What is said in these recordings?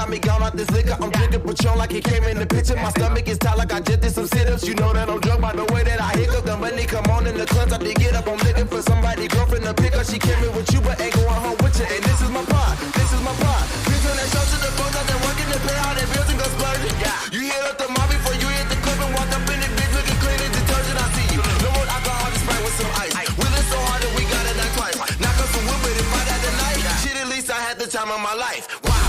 got me gone out this liquor. I'm drinking Patron like it came in the picture. My stomach is tight like I just did some sit-ups. You know that I'm drunk by the way that I hiccup. The money come on in the clubs, I did get up. I'm looking for somebody, girlfriend to pick up. She came in with you, but ain't going home with you. And this is my part, this is my part. Bitch, when that show to the folks out there working to pay all their bills and go splurging. You hit up the mob before you hit the club and walk up in the bitch looking clean as detergent. I see you. No more alcohol, just Sprite with some ice. Wheeling so hard that we got it knocked twice. Knock up some wood, but if I died tonight, shit, at least I had the time of my life. Wow.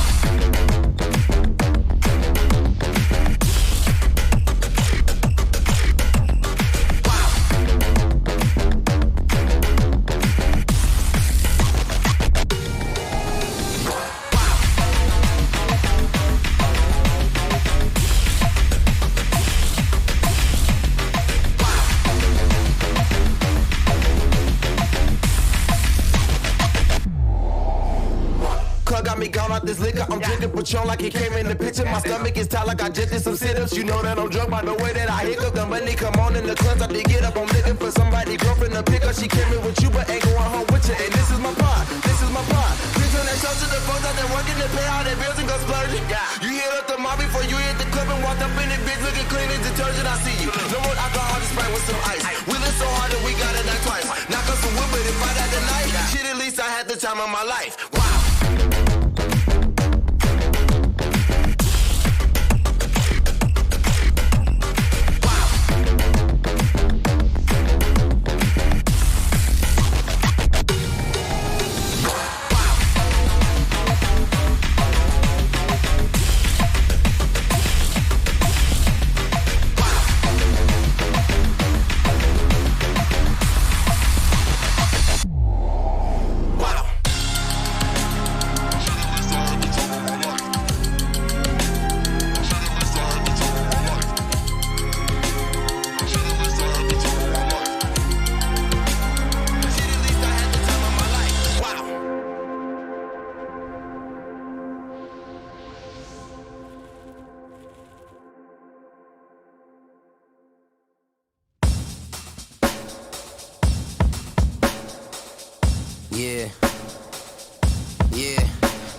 Got me gone out this liquor. I'm drinking Patron like it came in the picture. My stomach is tight like I just did some sit-ups. You know that I'm drunk by the way that I hiccup. The money come on in the clubs, I did get up. I'm looking for somebody, girlfriend to pick up. She came in with you, but ain't going home with you. And this is my part, this is my part. Bitch, when that show to the folks out there working to pay all their bills and go splurging. You hit up the mob before you hit the club and walked up in the bitch looking clean as detergent. I see you. No more alcohol, just Sprite with some ice. Wheeling so hard that we got it knocked twice. Knock up some wood, but if I died tonight, shit, at least I had the time of my life. Wow.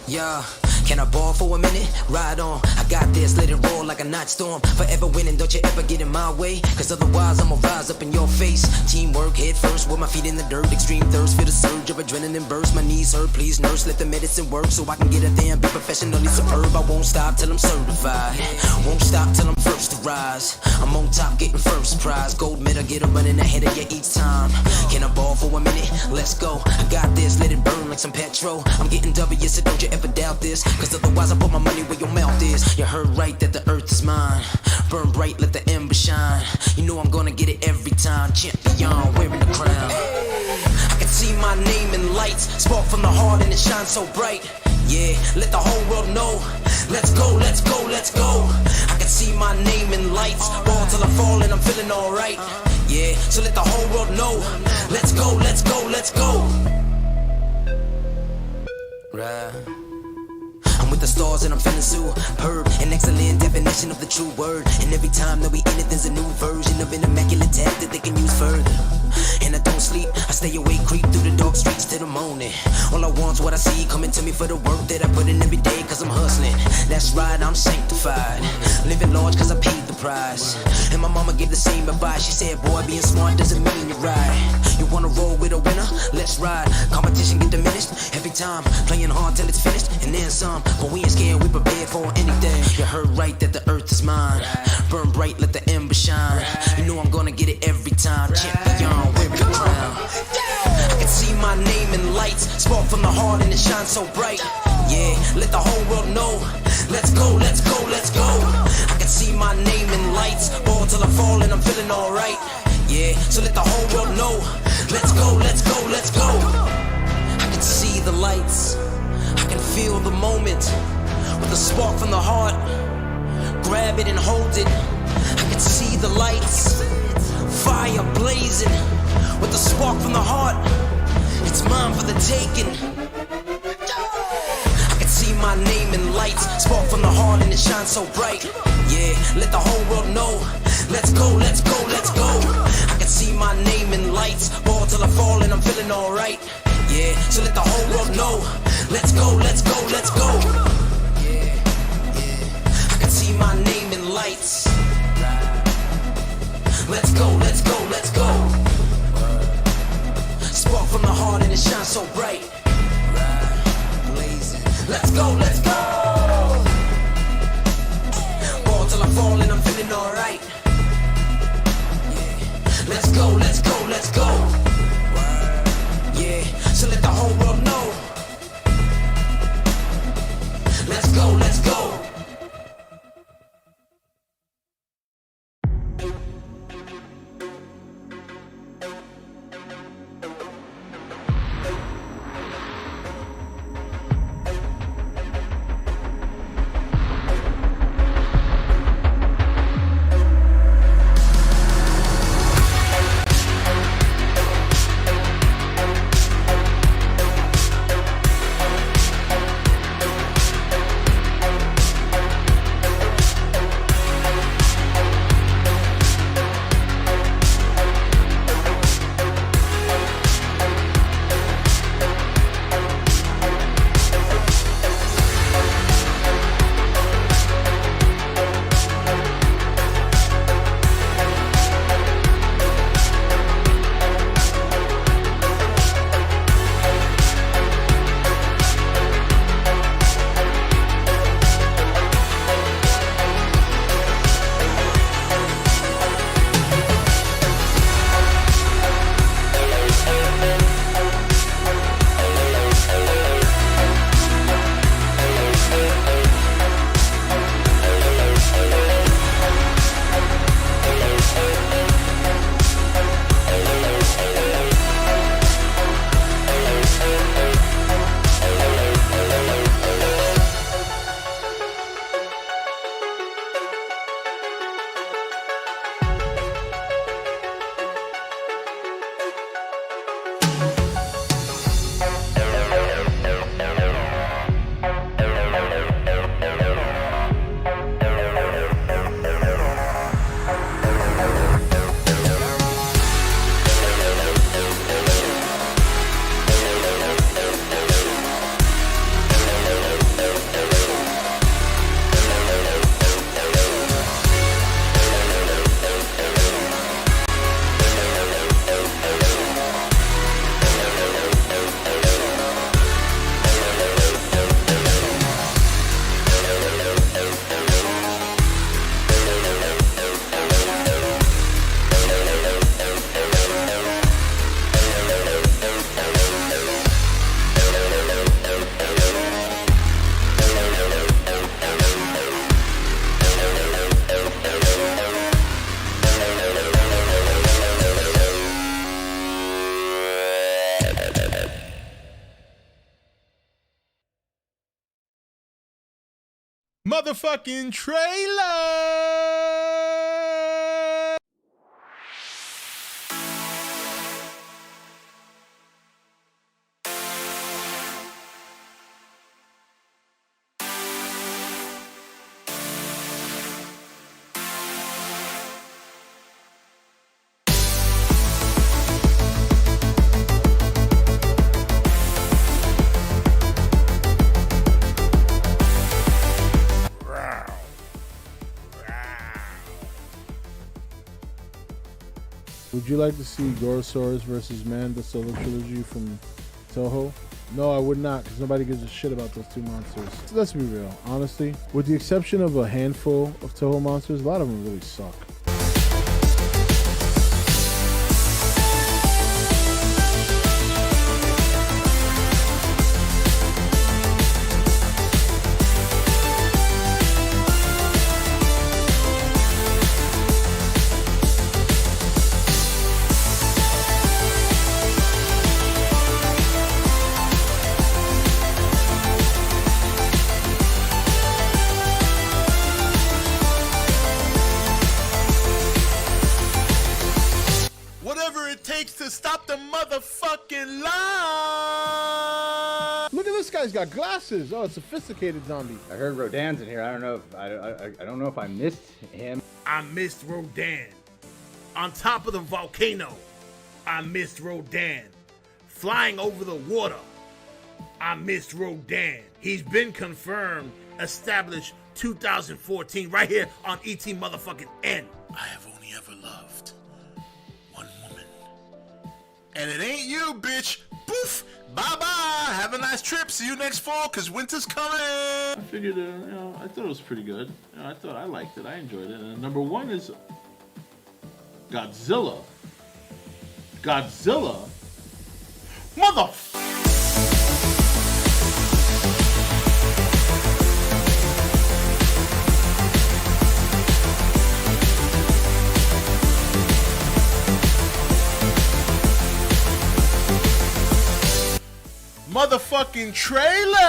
Yeah. Can I ball for a minute? Ride on. I got this, let it roll like a night storm. Forever winning, don't you ever get in my way. Cause otherwise I'ma rise up in your face. Teamwork, head first, with my feet in the dirt. Extreme thirst, feel the surge of adrenaline burst. My knees hurt, please nurse, let the medicine work. So I can get it there and be professionally superb. I won't stop till I'm certified. Won't stop till I'm first to rise. I'm on top getting first prize. Gold medal, get 'em running ahead of you each time. Can I ball for a minute? Let's go. I got this, let it burn like some petrol. I'm getting W, so don't you ever doubt this. Cause otherwise I put my money where your mouth is. You heard right that the earth is mine. Burn bright, let the ember shine. You know I'm gonna get it every time. Champion, wearing the crown. I can see my name in lights. Spark from the heart and it shines so bright. Yeah, let the whole world know. Let's go, let's go, let's go. I can see my name in lights. Ball till I fall and I'm feeling alright. Yeah, so let the whole world know. Let's go, let's go, let's go. Right. I'm with the stars and I'm feeling superb. An excellent definition of the true word. And every time that we in it, there's a new version of an immaculate tag that they can use further. And I don't sleep, I stay awake, creep through the dark streets till the morning. All I want's what I see coming to me for the work that I put in every day, cause I'm hustling. That's right, I'm sanctified. Living large cause I paid the price. And my mama gave the same advice. She said, boy, being smart doesn't mean you're right. You wanna roll with a winner? Let's ride. Competition get diminished every time. Playing hard till it's finished and then some. But we ain't scared, we prepared for anything. You heard right that the earth is mine. Burn bright, let the ember shine. You know I'm gonna get it every time. Champion, wearing the crown. I can see my name in lights. Spark from the heart and it shines so bright. Yeah, let the whole world know. Let's go, let's go, let's go. I can see my name in lights. Ball till I fall and I'm feeling alright. Yeah, so let the whole world know. Let's go, let's go, let's go. I can see the lights. I can feel the moment. With a spark from the heart. Grab it and hold it. I can see the lights. Fire blazing. With a spark from the heart. It's mine for the taking. I can see my name in lights. Spark from the heart and it shines so bright. Yeah, let the whole world know. Let's go, let's go, let's go. I can see my name in lights. Ball till I fall and I'm feeling alright. Yeah, so let the whole world know. Let's go, let's go, let's go. Yeah. lights. Let's go, let's go, let's go. Spark from the heart and it shines so bright. Blazing. Let's go, let's go. Ball till I fall and I'm feeling alright. Let's go, let's go, let's go. Yeah, so let the whole world know. Let's go, let's go. Motherfucking trailer. Would you like to see Gorosaurus vs. Man, the solo trilogy from Toho? No, I would not, because nobody gives a shit about those two monsters. Let's be real, honestly. With the exception of a handful of Toho monsters, a lot of them really suck. To stop the motherfucking lie. Look at this guy's got glasses. Oh, a sophisticated zombie. I heard Rodan's in here. I don't know if I don't know if I missed him. I missed Rodan. On top of the volcano, I missed Rodan. Flying over the water, I missed Rodan. He's been confirmed, established 2014, right here on E.T.N motherfucking N. I have only ever loved one woman. And it ain't you, bitch. Poof. Bye-bye. Have a nice trip. See you next fall, because winter's coming. I figured, I thought it was pretty good. I liked it. I enjoyed it. And number one is Godzilla. Godzilla? Motherfucking trailer.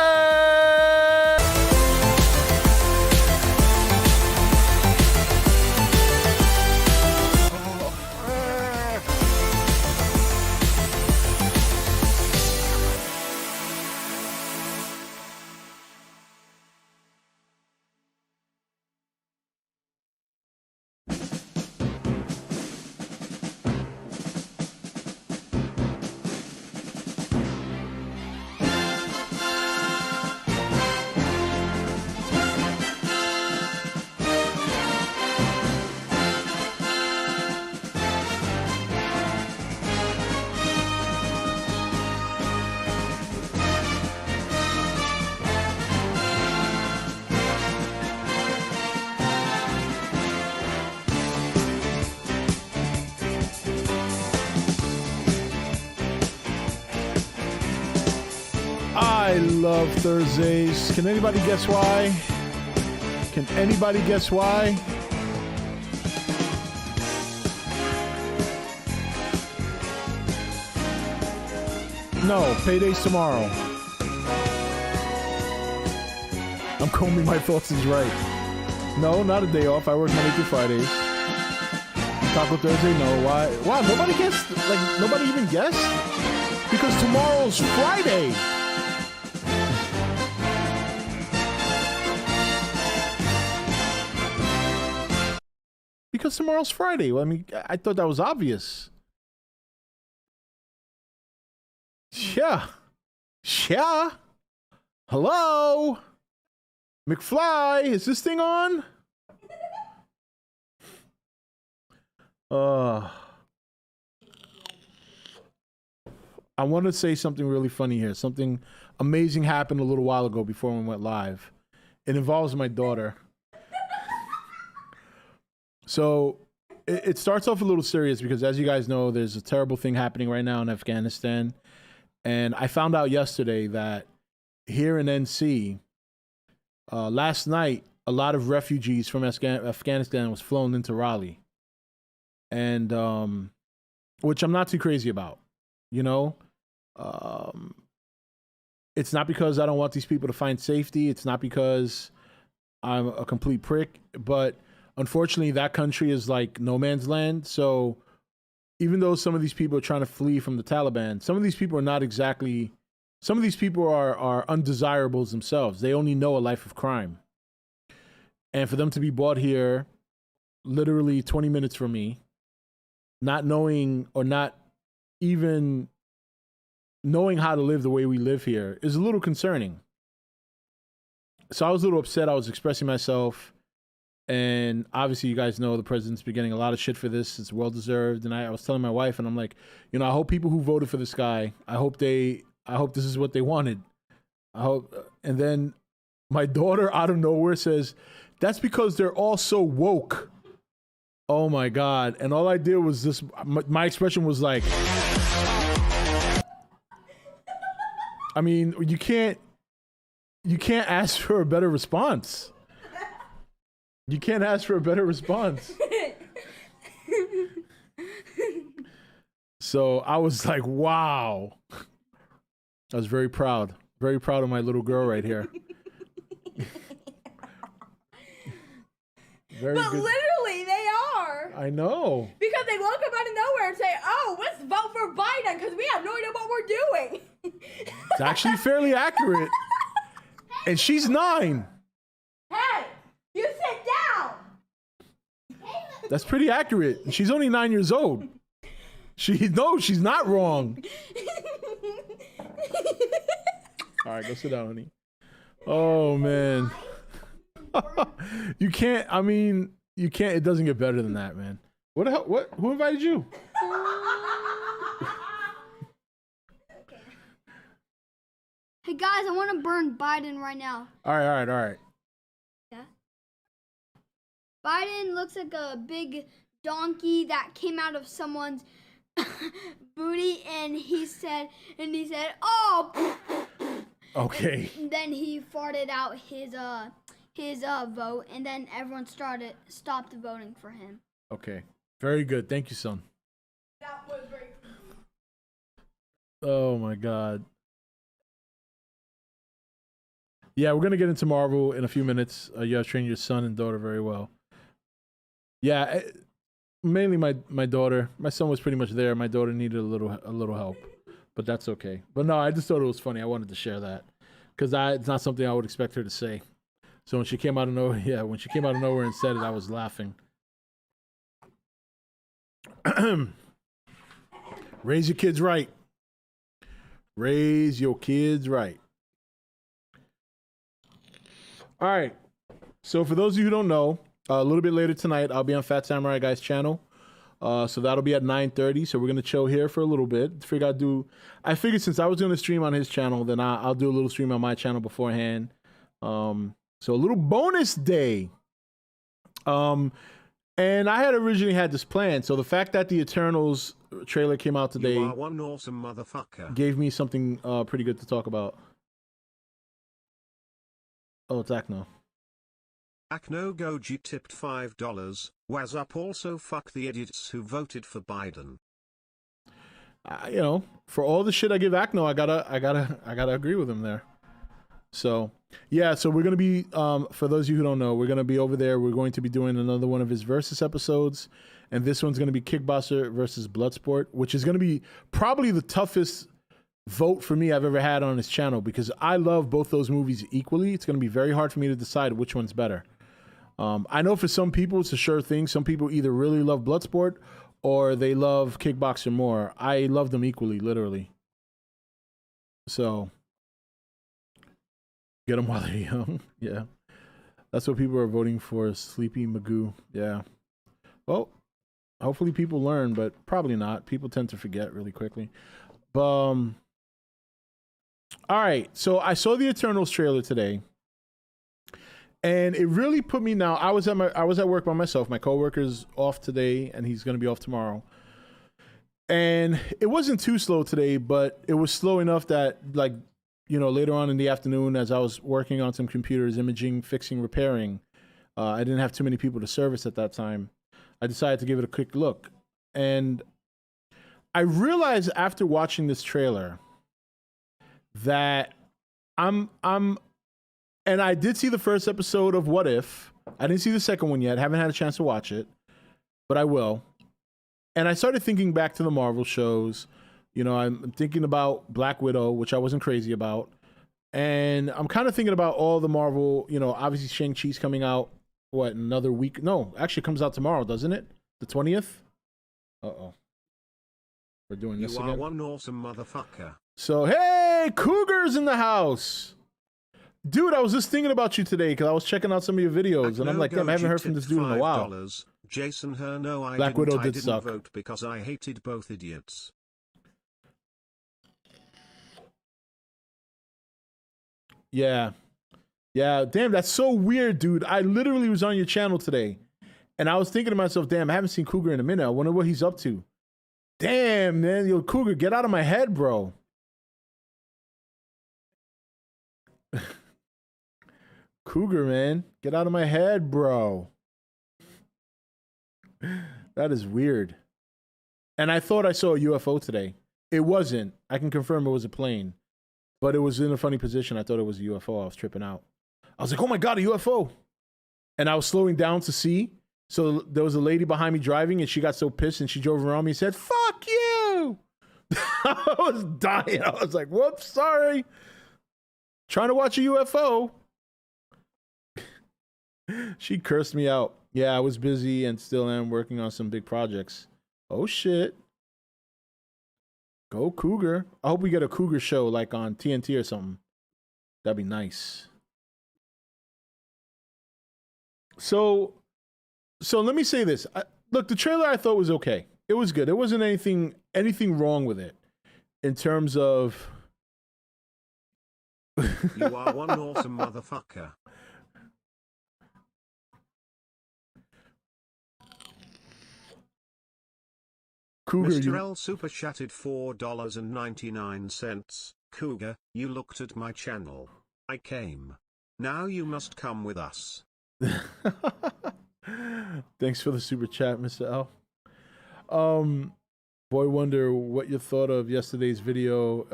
I love Thursdays. Can anybody guess why? Can anybody guess why? No, payday's tomorrow. I'm combing my thoughts is right. No, not a day off. I work Monday through Fridays. Taco Thursday, no. Why? Wow, nobody guessed? Like, nobody even guessed? Because tomorrow's Friday. Because tomorrow's Friday. Well, I mean, I thought that was obvious. Yeah. Yeah. Hello? McFly, is this thing on? I want to say something really funny here. Something amazing happened a little while ago before we went live. It involves my daughter. So it starts off a little serious because, as you guys know, there's a terrible thing happening right now in Afghanistan. And I found out yesterday that here in NC, last night, a lot of refugees from Afghanistan was flown into Raleigh. And which I'm not too crazy about, you know? It's not because I don't want these people to find safety. It's not because I'm a complete prick, but unfortunately, that country is like no man's land. So even though some of these people are trying to flee from the Taliban, some of these people are not exactly, some of these people are undesirables themselves. They only know a life of crime. And for them to be brought here literally 20 minutes from me, not knowing or not even knowing how to live the way we live here is a little concerning. So I was a little upset. I was expressing myself. And obviously, you guys know the president's been getting a lot of shit for this. It's well-deserved. And I was telling my wife, and I'm like, you know, I hope people who voted for this guy, I hope this is what they wanted. I hope. And then my daughter out of nowhere says, that's because they're all so woke. Oh my God. And all I did was this, my expression was like, I mean, you can't ask for a better response. You can't ask for a better response. So I was like, wow. I was very proud of my little girl right here. Very but good. Literally, they are. I know. Because they woke up out of nowhere and say, oh, let's vote for Biden because we have no idea what we're doing. It's actually fairly accurate. And she's 9. Hey, you sit down. That's pretty accurate. And she's only 9 years old. She's not wrong. All right, go sit down, honey. Oh, man. You can't. I mean, you can't. It doesn't get better than that, man. What the hell? What? Who invited you? Hey guys, I want to burn Biden right now. All right. Yeah. Biden looks like a big donkey that came out of someone's booty, and he said, "Oh." Okay. And then he farted out his vote, and then everyone stopped voting for him. Okay. Very good. Thank you, son. That was very. Oh my God. Yeah, we're gonna get into Marvel in a few minutes. You have trained your son and daughter very well. Yeah, mainly my daughter. My son was pretty much there. My daughter needed a little help, but that's okay. But no, I just thought it was funny. I wanted to share that because it's not something I would expect her to say. So when she came out of nowhere, and said it, I was laughing. Raise your kids right. Raise your kids right. All right. So for those of you who don't know, a little bit later tonight, I'll be on Fat Samurai Guy's channel. So that'll be at 9:30. So we're gonna chill here for a little bit. I figured since I was gonna stream on his channel, then I'll do a little stream on my channel beforehand. So a little bonus day. And I had originally had this plan. So the fact that the Eternals trailer came out today You are one awesome motherfucker. gave me something pretty good to talk about. Oh, it's Akno. Akno Goji tipped $5. Was up also fuck the idiots who voted for Biden. For all the shit I give Akno, I gotta agree with him there. So yeah, so we're gonna be for those of you who don't know, we're gonna be over there. We're going to be doing another one of his versus episodes, and this one's gonna be Kickboxer versus Bloodsport, which is gonna be probably the toughest vote for me I've ever had on his channel because I love both those movies equally. It's gonna be very hard for me to decide which one's better. I know for some people it's a sure thing. Some people either really love Bloodsport or they love Kickboxer more. I love them equally, literally. So get them while they're young. Yeah, that's what people are voting for. Sleepy Magoo. Yeah. Well, hopefully people learn, but probably not. People tend to forget really quickly. All right. So I saw the Eternals trailer today. And it really put me now. I was at work by myself. My coworker's off today, and he's going to be off tomorrow. And it wasn't too slow today, but it was slow enough that, later on in the afternoon, as I was working on some computers, imaging, fixing, repairing, I didn't have too many people to service at that time. I decided to give it a quick look, and I realized after watching this trailer that and I did see the first episode of What If. I didn't see the second one yet. Haven't had a chance to watch it, but I will. And I started thinking back to the Marvel shows. I'm thinking about Black Widow, which I wasn't crazy about. And I'm kind of thinking about all the Marvel, obviously Shang-Chi's coming out, another week? No, actually it comes out tomorrow, doesn't it? The 20th? Uh-oh. We're doing this again. You are one awesome motherfucker. So, hey, Cougar's in the house. Dude, I was just thinking about you today because I was checking out some of your videos, and I'm like, damn, I haven't heard from this dude in a while. Jason Herno, I Black Widow did didn't suck. vote because I hated both idiots. Yeah. Yeah, damn, that's so weird, dude. I literally was on your channel today, and I was thinking to myself, damn, I haven't seen Cougar in a minute. I wonder what he's up to. Damn, man. Yo, Cougar, get out of my head, bro. Cougar, man. Get out of my head, bro. That is weird. And I thought I saw a UFO today. It wasn't. I can confirm it was a plane. But it was in a funny position. I thought it was a UFO. I was tripping out. I was like, oh my God, a UFO. And I was slowing down to see. So there was a lady behind me driving, and she got so pissed, and she drove around me and said, fuck you. I was dying. I was like, whoops, sorry. Trying to watch a UFO. She cursed me out. Yeah, I was busy and still am working on some big projects. Oh, shit. Go Cougar. I hope we get a Cougar show like on TNT or something. That'd be nice. So let me say this. Look, the trailer I thought was okay. It was good. There wasn't anything wrong with it in terms of. You are one awesome motherfucker. Cougar, Mr. L super chatted $4.99. Cougar, you looked at my channel. I came. Now you must come with us. Thanks for the super chat, Mr. L. Boy Wonder, what you thought of yesterday's video.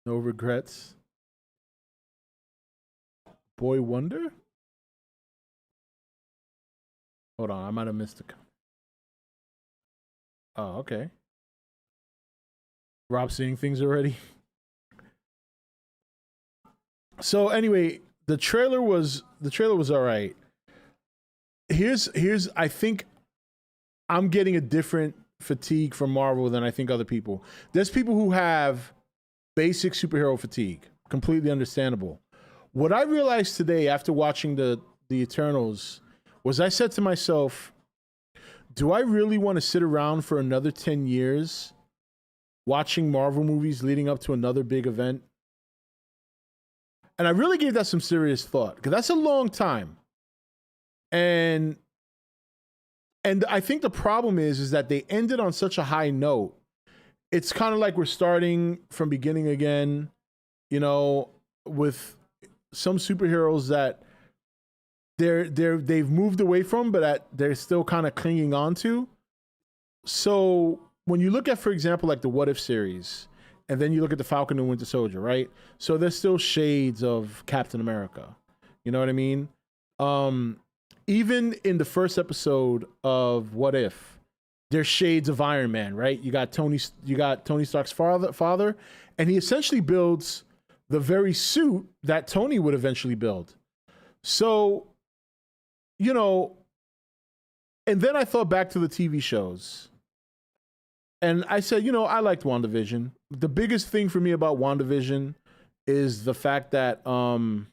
No regrets. Boy Wonder? Hold on, I might have missed the. Oh, okay. Rob seeing things already. So anyway, the trailer was all right. Here's I think I'm getting a different fatigue from Marvel than I think other people. There's people who have basic superhero fatigue, completely understandable. What I realized today after watching the Eternals was I said to myself, do I really want to sit around for another 10 years watching Marvel movies leading up to another big event? And I really gave that some serious thought, because that's a long time. And I think the problem is that they ended on such a high note. It's kind of like we're starting from beginning again, with some superheroes that they've moved away from, but they're still kind of clinging on to. So when you look at, for example, like the What If series, and then you look at the Falcon and Winter Soldier, right? So there's still shades of Captain America. You know what I mean? Even in the first episode of What If, there's shades of Iron Man, right? You got Tony Stark's father, and he essentially builds the very suit that Tony would eventually build. So, and then I thought back to the TV shows. And I said, I liked WandaVision. The biggest thing for me about WandaVision is the fact that, I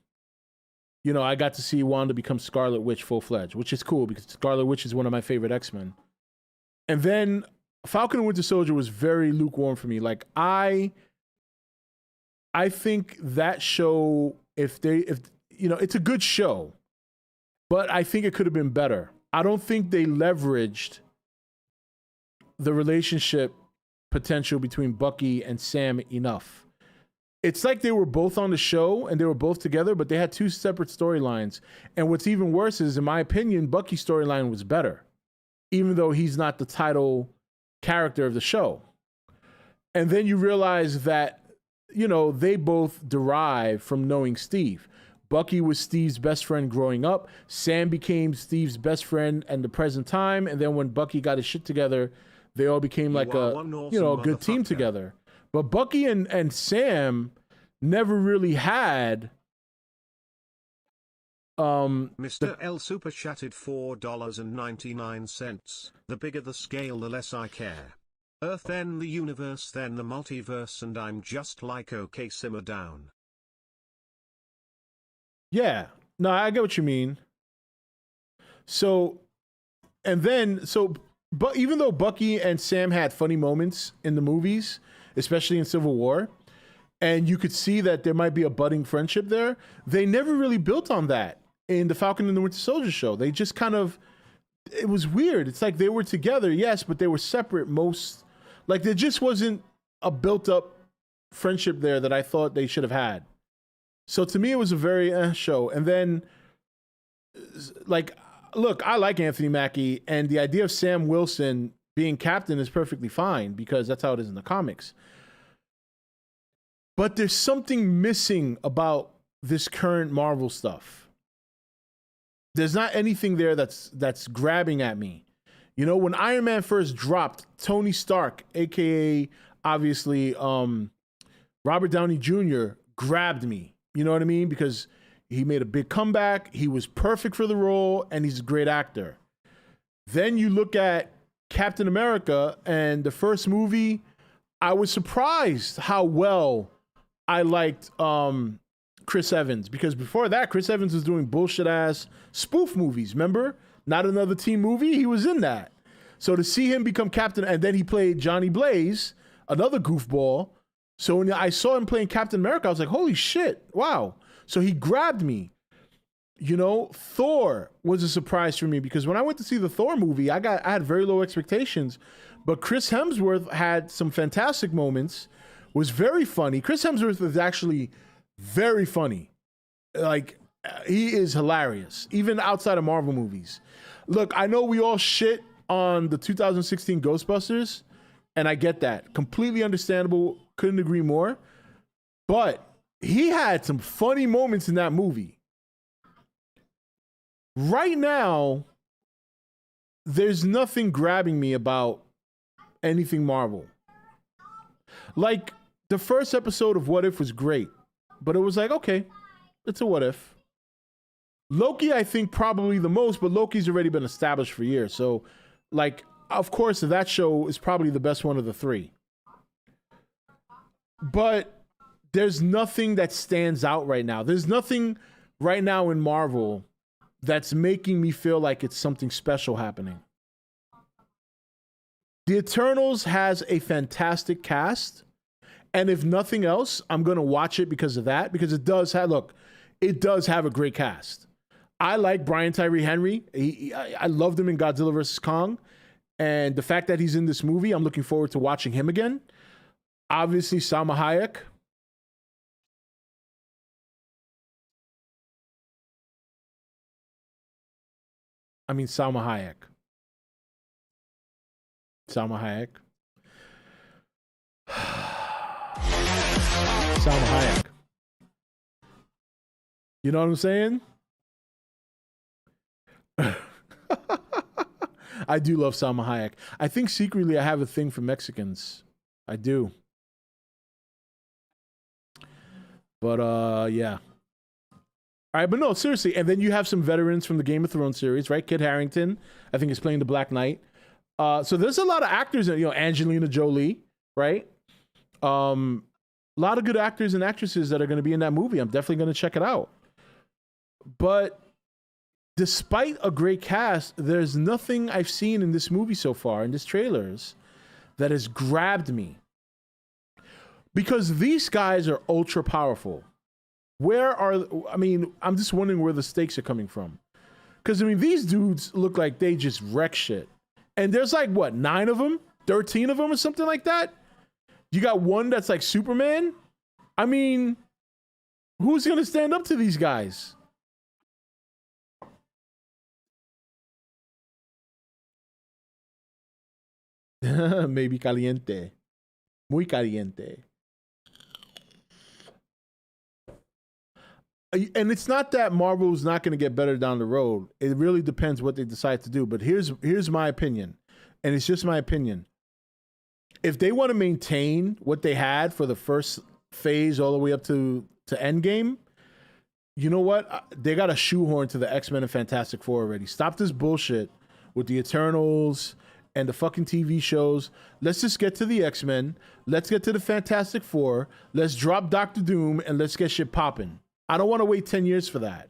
got to see Wanda become Scarlet Witch full-fledged, which is cool because Scarlet Witch is one of my favorite X-Men. And then Falcon and Winter Soldier was very lukewarm for me. Like, I think that show, it's a good show, but I think it could have been better. I don't think they leveraged the relationship potential between Bucky and Sam enough. It's like they were both on the show and they were both together, but they had two separate storylines. And what's even worse is, in my opinion, Bucky's storyline was better, even though he's not the title character of the show. And then you realize that, they both derive from knowing Steve. Bucky was Steve's best friend growing up. Sam became Steve's best friend in the present time. And then when Bucky got his shit together, they all became like a good team together. But Bucky and Sam never really had. Mr. L super chatted $4.99. The bigger the scale, the less I care. Earth, then the universe, then the multiverse, and I'm just like, okay, simmer down. Yeah, no, I get what you mean. But even though Bucky and Sam had funny moments in the movies, especially in Civil War, and you could see that there might be a budding friendship there, they never really built on that in the Falcon and the Winter Soldier show. They just it was weird. It's like they were together, yes, but they were separate there just wasn't a built-up friendship there that I thought they should have had. So to me, it was a very show. And then, look, I like Anthony Mackie, and the idea of Sam Wilson being captain is perfectly fine because that's how it is in the comics. But there's something missing about this current Marvel stuff. There's not anything there that's grabbing at me. When Iron Man first dropped, Tony Stark, aka obviously Robert Downey Jr., grabbed me. You know what I mean? Because he made a big comeback. He was perfect for the role, and he's a great actor. Then you look at Captain America, and the first movie, I was surprised how well I liked Chris Evans, because before that, Chris Evans was doing bullshit ass spoof movies. Remember? Not Another Teen Movie? He was in that. So to see him become Captain, and then he played Johnny Blaze, another goofball. So when I saw him playing Captain America, I was like, holy shit, wow. So he grabbed me. You know, Thor was a surprise for me because when I went to see the Thor movie, I had very low expectations, but Chris Hemsworth had some fantastic moments, was very funny. Chris Hemsworth is actually very funny. Like, he is hilarious, even outside of Marvel movies. Look, I know we all shit on the 2016 Ghostbusters, and I get that. Completely understandable. Couldn't agree more. But he had some funny moments in that movie. Right now, there's nothing grabbing me about anything Marvel. Like, the first episode of What If was great, but it was like, okay, it's a what if. Loki, I think, probably the most, but Loki's already been established for years. So, like, of course, that show is probably the best one of the three. But there's nothing that stands out right now. There's nothing right now in Marvel that's making me feel like it's something special happening. The Eternals has a fantastic cast. And if nothing else, I'm going to watch it because of that. Because it does have, look, it does have a great cast. I like Brian Tyree Henry. I loved him in Godzilla vs. Kong. And the fact that he's in this movie, I'm looking forward to watching him again. Obviously, Salma Hayek. Salma Hayek. Salma Hayek. You know what I'm saying? I do love Salma Hayek. I think secretly I have a thing for Mexicans. I do. But yeah. All right, but no, seriously. And then you have some veterans from the Game of Thrones series, right? Kit Harington, I think, is playing the Black Knight. So there's a lot of actors, Angelina Jolie, right? A lot of good actors and actresses that are going to be in that movie. I'm definitely going to check it out. But despite a great cast, there's nothing I've seen in this movie so far, in these trailers, that has grabbed me. Because these guys are ultra powerful. I'm just wondering where the stakes are coming from. Because, these dudes look like they just wreck shit. And there's like, 9 of them? 13 of them or something like that? You got one that's like Superman? Who's going to stand up to these guys? Maybe caliente. Muy caliente. And it's not that Marvel's not going to get better down the road. It really depends what they decide to do. But here's my opinion. And it's just my opinion. If they want to maintain what they had for the first phase all the way up to Endgame, you know what? They got a shoehorn to the X-Men and Fantastic Four already. Stop this bullshit with the Eternals and the fucking TV shows. Let's just get to the X-Men. Let's get to the Fantastic Four. Let's drop Doctor Doom and let's get shit popping. I don't want to wait 10 years for that.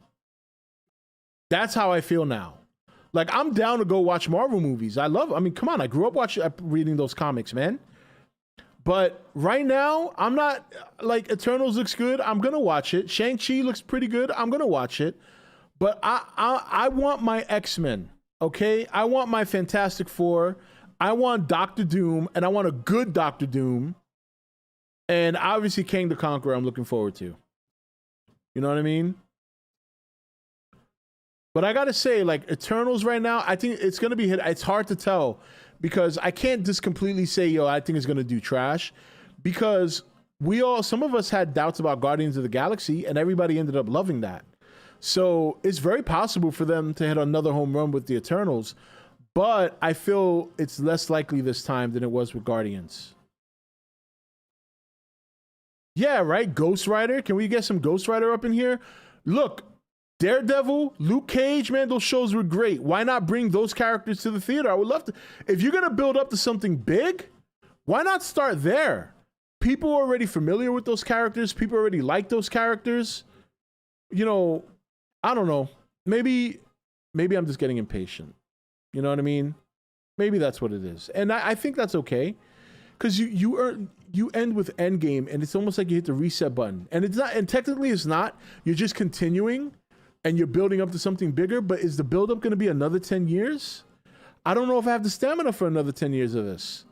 That's how I feel now. Like, I'm down to go watch Marvel movies. Come on, I grew up reading those comics, man. But right now, I'm not, like, Eternals looks good. I'm going to watch it. Shang-Chi looks pretty good. I'm going to watch it. But I want my X-Men, okay? I want my Fantastic Four. I want Doctor Doom, and I want a good Doctor Doom. And obviously, Kang the Conqueror, I'm looking forward to. You know what I mean? But I gotta say, like, Eternals right now, I think it's gonna be hit. It's hard to tell because I can't just completely say, I think it's gonna do trash, because some of us had doubts about Guardians of the Galaxy, and everybody ended up loving that. So it's very possible for them to hit another home run with the Eternals, but I feel it's less likely this time than it was with Guardians. Yeah, right? Ghost Rider. Can we get some Ghost Rider up in here? Look, Daredevil, Luke Cage, man, those shows were great. Why not bring those characters to the theater? I would love to. If you're going to build up to something big, why not start there? People are already familiar with those characters. People already like those characters. you know, I don't know. Maybe I'm just getting impatient. You know what I mean? Maybe that's what it is. And I think that's okay. Because you end with Endgame and it's almost like you hit the reset button. And it's not, and technically it's not. You're just continuing and you're building up to something bigger, but is the buildup going to be another 10 years? I don't know if I have the stamina for another 10 years of this.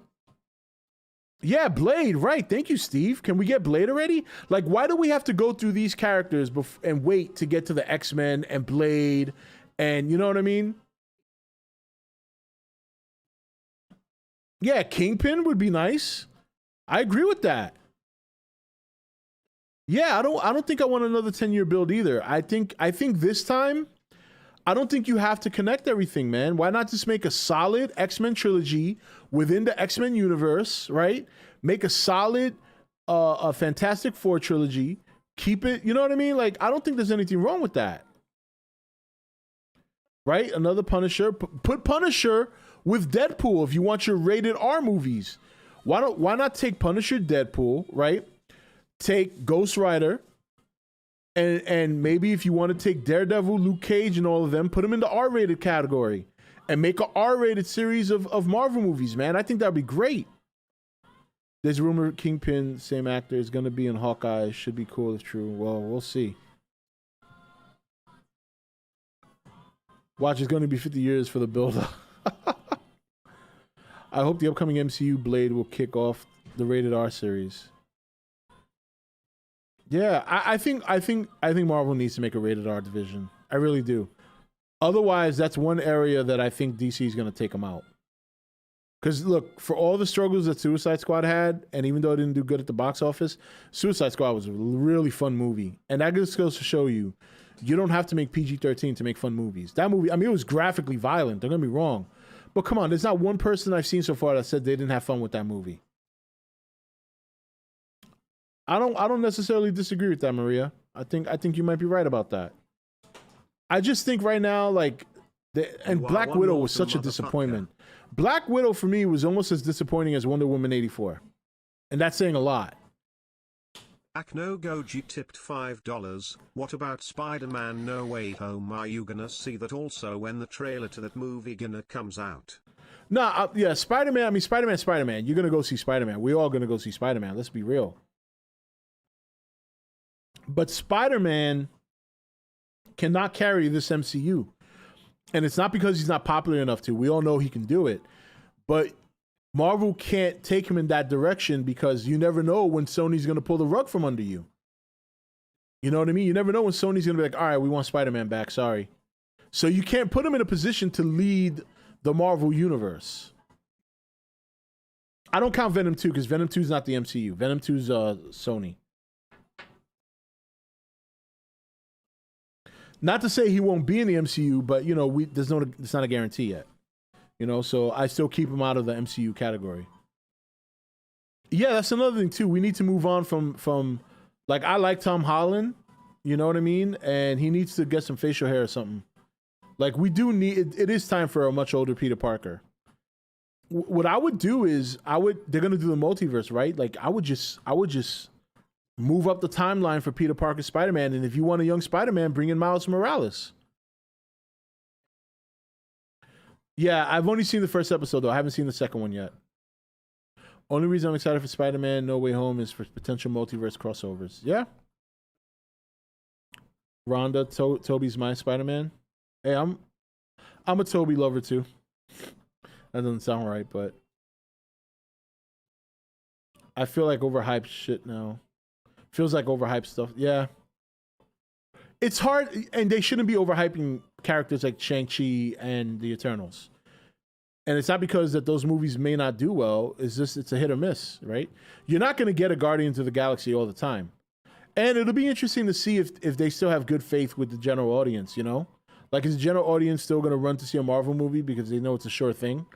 Yeah, Blade, right. Thank you, Steve. Can we get Blade already? Like, why do we have to go through these characters and wait to get to the X-Men and Blade and, you know what I mean? Yeah, Kingpin would be nice. I agree with that. Yeah, I don't think I want another 10-year build either. I think this time, I don't think you have to connect everything, man. Why not just make a solid X-Men trilogy within the X-Men universe, right? Make a solid a Fantastic Four trilogy. Keep it, you know what I mean? Like, I don't think there's anything wrong with that. Right? Another Punisher. Put Punisher with Deadpool if you want your rated R movies. Why not take Punisher, Deadpool, right? Take Ghost Rider, and maybe if you want to take Daredevil, Luke Cage, and all of them, put them in the R-rated category and make an R-rated series of Marvel movies, man. I think that'd be great. There's rumor Kingpin, same actor, is going to be in Hawkeye. Should be cool if true. Well, we'll see. Watch, it's going to be 50 years for the build-up. I hope the upcoming MCU Blade will kick off the rated R series. Yeah, I think Marvel needs to make a rated R division. I really do. Otherwise, that's one area that I think DC is going to take them out. Because look, for all the struggles that Suicide Squad had, and even though it didn't do good at the box office, Suicide Squad was a really fun movie. And that just goes to show you, you don't have to make PG-13 to make fun movies. That movie, I mean, it was graphically violent. Don't get me wrong. But come on, there's not one person I've seen so far that said they didn't have fun with that movie. I don't necessarily disagree with that, Maria. I think you might be right about that. I just think right now, like, Black Widow was such a disappointment. Black Widow for me was almost as disappointing as Wonder Woman 84. And that's saying a lot. Akno Goji tipped $5. What about Spider-Man No Way Home? Are you gonna see that also when the trailer to that movie gonna comes out? Nah, yeah, Spider-Man. I mean, Spider-Man. You're gonna go see Spider-Man. We're all gonna go see Spider-Man. Let's be real. But Spider-Man cannot carry this MCU. And it's not because he's not popular enough to. We all know he can do it. But Marvel can't take him in that direction because you never know when Sony's going to pull the rug from under you. You know what I mean? You never know when Sony's going to be like, all right, we want Spider-Man back. Sorry. So you can't put him in a position to lead the Marvel universe. I don't count Venom 2 because Venom 2 is not the MCU. Venom 2 is Sony. Not to say he won't be in the MCU, but, you know, it's not a guarantee yet. You know, so I still keep him out of the MCU category. Yeah, that's another thing, too. We need to move on from like, I like Tom Holland, you know what I mean? And he needs to get some facial hair or something. Like, we do need, it is time for a much older Peter Parker. What I would do is, they're going to do the multiverse, right? Like, I would just move up the timeline for Peter Parker Spider-Man, and if you want a young Spider-Man, bring in Miles Morales. Yeah, I've only seen the first episode, though. I haven't seen the second one yet. Only reason I'm excited for Spider-Man No Way Home is for potential multiverse crossovers. Yeah. Rhonda, Toby's my Spider-Man. Hey, I'm a Toby lover, too. That doesn't sound right, but I feel like overhyped shit now. Feels like overhyped stuff. Yeah. It's hard, and they shouldn't be overhyping characters like Shang-Chi and the Eternals. And it's not because that those movies may not do well. It's just, it's a hit or miss, right? You're not going to get a Guardians of the Galaxy all the time. And it'll be interesting to see if they still have good faith with the general audience, you know? Like, is the general audience still going to run to see a Marvel movie because they know it's a sure thing?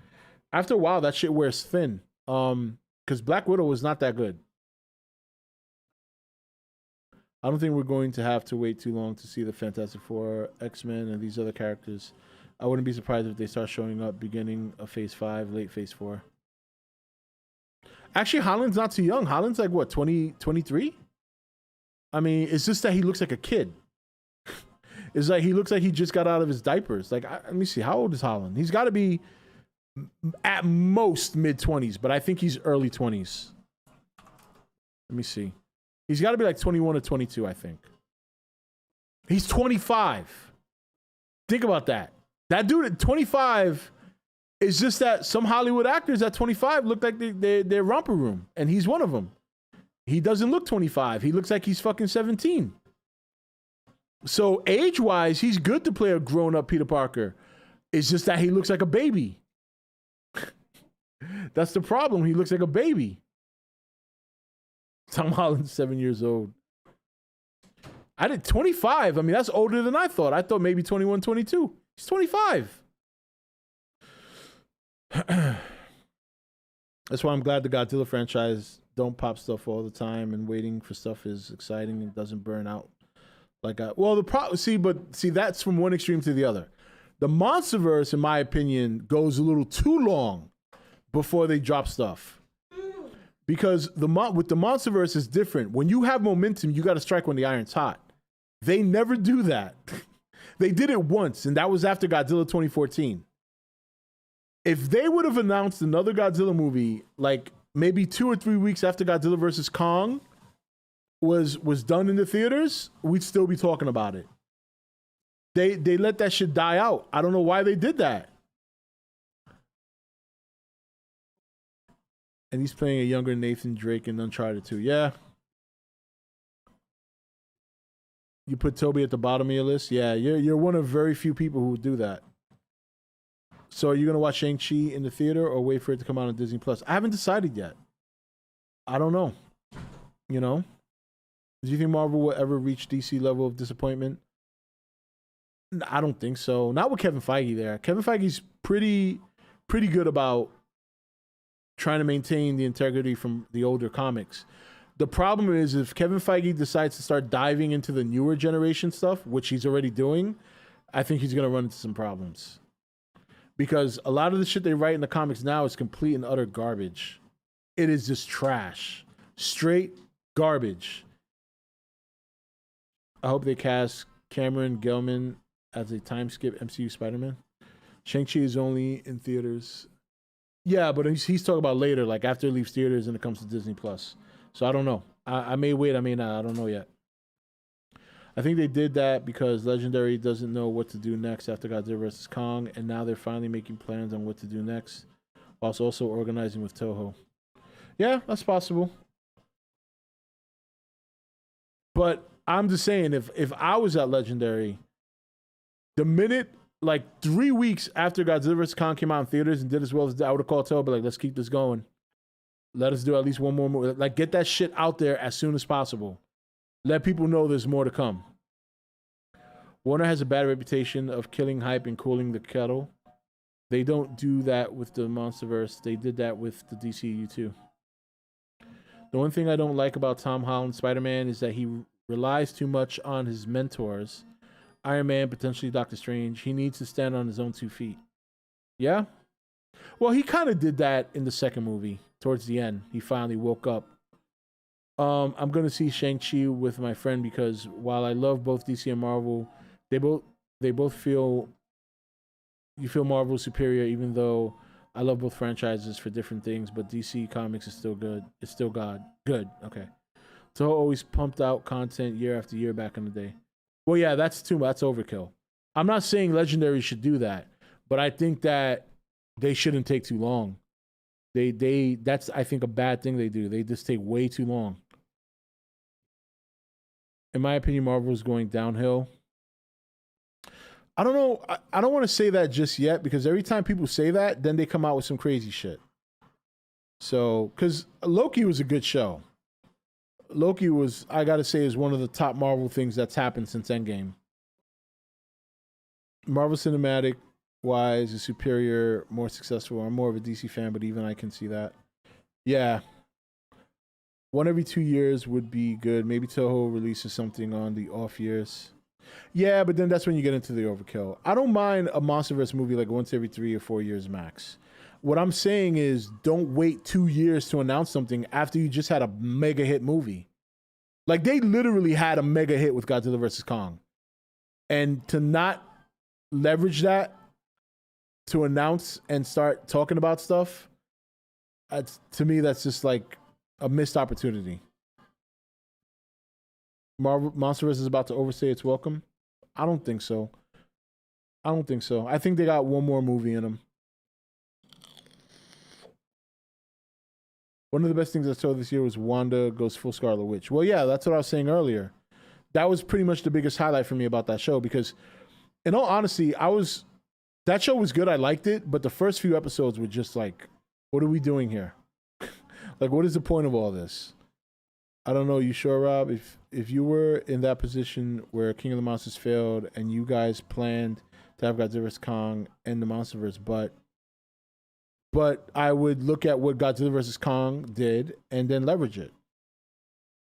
After a while, that shit wears thin. Because Black Widow was not that good. I don't think we're going to have to wait too long to see the Fantastic Four, X-Men, and these other characters. I wouldn't be surprised if they start showing up beginning of Phase 5, late Phase 4. Actually, Holland's not too young. Holland's like, what, 23? I mean, it's just that he looks like a kid. It's like he looks like he just got out of his diapers. Like, let me see, how old is Holland? He's got to be at most mid-20s, but I think he's early 20s. Let me see. He's got to be like 21 or 22, I think. He's 25. Think about that. That dude at 25 is just that some Hollywood actors at 25 look like they're romper room, and he's one of them. He doesn't look 25. He looks like he's fucking 17. So age-wise, he's good to play a grown-up Peter Parker. It's just that he looks like a baby. That's the problem. He looks like a baby. Tom Holland's 7 years old. I did 25. I mean, that's older than I thought. I thought maybe 21, 22. He's 25. That's why I'm glad the Godzilla franchise don't pop stuff all the time, and waiting for stuff is exciting and doesn't burn out. Like, that's from one extreme to the other. The Monsterverse, in my opinion, goes a little too long before they drop stuff. Because with the Monsterverse is different. When you have momentum, you got to strike when the iron's hot. They never do that. They did it once, and that was after Godzilla 2014. If they would have announced another Godzilla movie, like maybe 2 or 3 weeks after Godzilla vs. Kong was done in the theaters, we'd still be talking about it. They let that shit die out. I don't know why they did that. And he's playing a younger Nathan Drake in Uncharted 2. Yeah. You put Toby at the bottom of your list? Yeah, you're one of very few people who would do that. So are you going to watch Shang-Chi in the theater or wait for it to come out on Disney+? I haven't decided yet. I don't know. You know? Do you think Marvel will ever reach DC level of disappointment? I don't think so. Not with Kevin Feige there. Kevin Feige's pretty good about trying to maintain the integrity from the older comics. The problem is if Kevin Feige decides to start diving into the newer generation stuff, which he's already doing, I think he's going to run into some problems. Because a lot of the shit they write in the comics now is complete and utter garbage. It is just trash. Straight garbage. I hope they cast Cameron Gelman as a time skip MCU Spider-Man. Shang-Chi is only in theaters. Yeah, but he's talking about later, like after it leaves theaters and it comes to Disney+. So I don't know. I may wait, I may not. I don't know yet. I think they did that because Legendary doesn't know what to do next after Godzilla vs. Kong, and now they're finally making plans on what to do next, whilst also organizing with Toho. Yeah, that's possible. But I'm just saying, if I was at Legendary, the minute, like 3 weeks after Godzilla vs. Kong came out in theaters and did as well as I would have called Toho, but like, let's keep this going. Let us do at least one more movie. Like, get that shit out there as soon as possible. Let people know there's more to come. Warner has a bad reputation of killing hype and cooling the kettle. They don't do that with the Monsterverse. They did that with the DCU too. The one thing I don't like about Tom Holland's Spider-Man is that he relies too much on his mentors. Iron Man, potentially Doctor Strange. He needs to stand on his own 2 feet. Yeah? Well, he kind of did that in the second movie. Towards the end, he finally woke up. I'm going to see Shang-Chi with my friend because while I love both DC and Marvel, they both feel Marvel superior, even though I love both franchises for different things, but DC Comics is still good. It's still good. Okay. So always pumped out content year after year back in the day. Well, yeah, that's overkill. I'm not saying Legendary should do that, but I think that they shouldn't take too long. That's, I think, a bad thing they do. They just take way too long. In my opinion, Marvel is going downhill. I don't know. I don't want to say that just yet because every time people say that, then they come out with some crazy shit. So, because Loki was a good show. Loki was, I got to say, is one of the top Marvel things that's happened since Endgame. Marvel Cinematic wise is superior, more successful. I'm more of a DC fan, but even I can see that. Yeah. 1 every 2 years would be good. Maybe Toho releases something on the off years. Yeah, but then that's when you get into the overkill. I don't mind a Monsterverse movie like once every 3 or 4 years max. What I'm saying is don't wait 2 years to announce something after you just had a mega hit movie. Like they literally had a mega hit with Godzilla vs. Kong. And to not leverage that to announce and start talking about stuff, to me, that's just like a missed opportunity. Monsterverse is about to overstay its welcome. I don't think so. I think they got one more movie in them. One of the best things I saw this year was Wanda Goes Full Scarlet Witch. Well, yeah, that's what I was saying earlier. That was pretty much the biggest highlight for me about that show because, in all honesty, that show was good. I liked it, but the first few episodes were just like, what are we doing here? Like, what is the point of all this? I don't know. You sure, Rob? If you were in that position where King of the Monsters failed and you guys planned to have Godzilla vs. Kong and the Monsterverse, but I would look at what Godzilla vs. Kong did and then leverage it.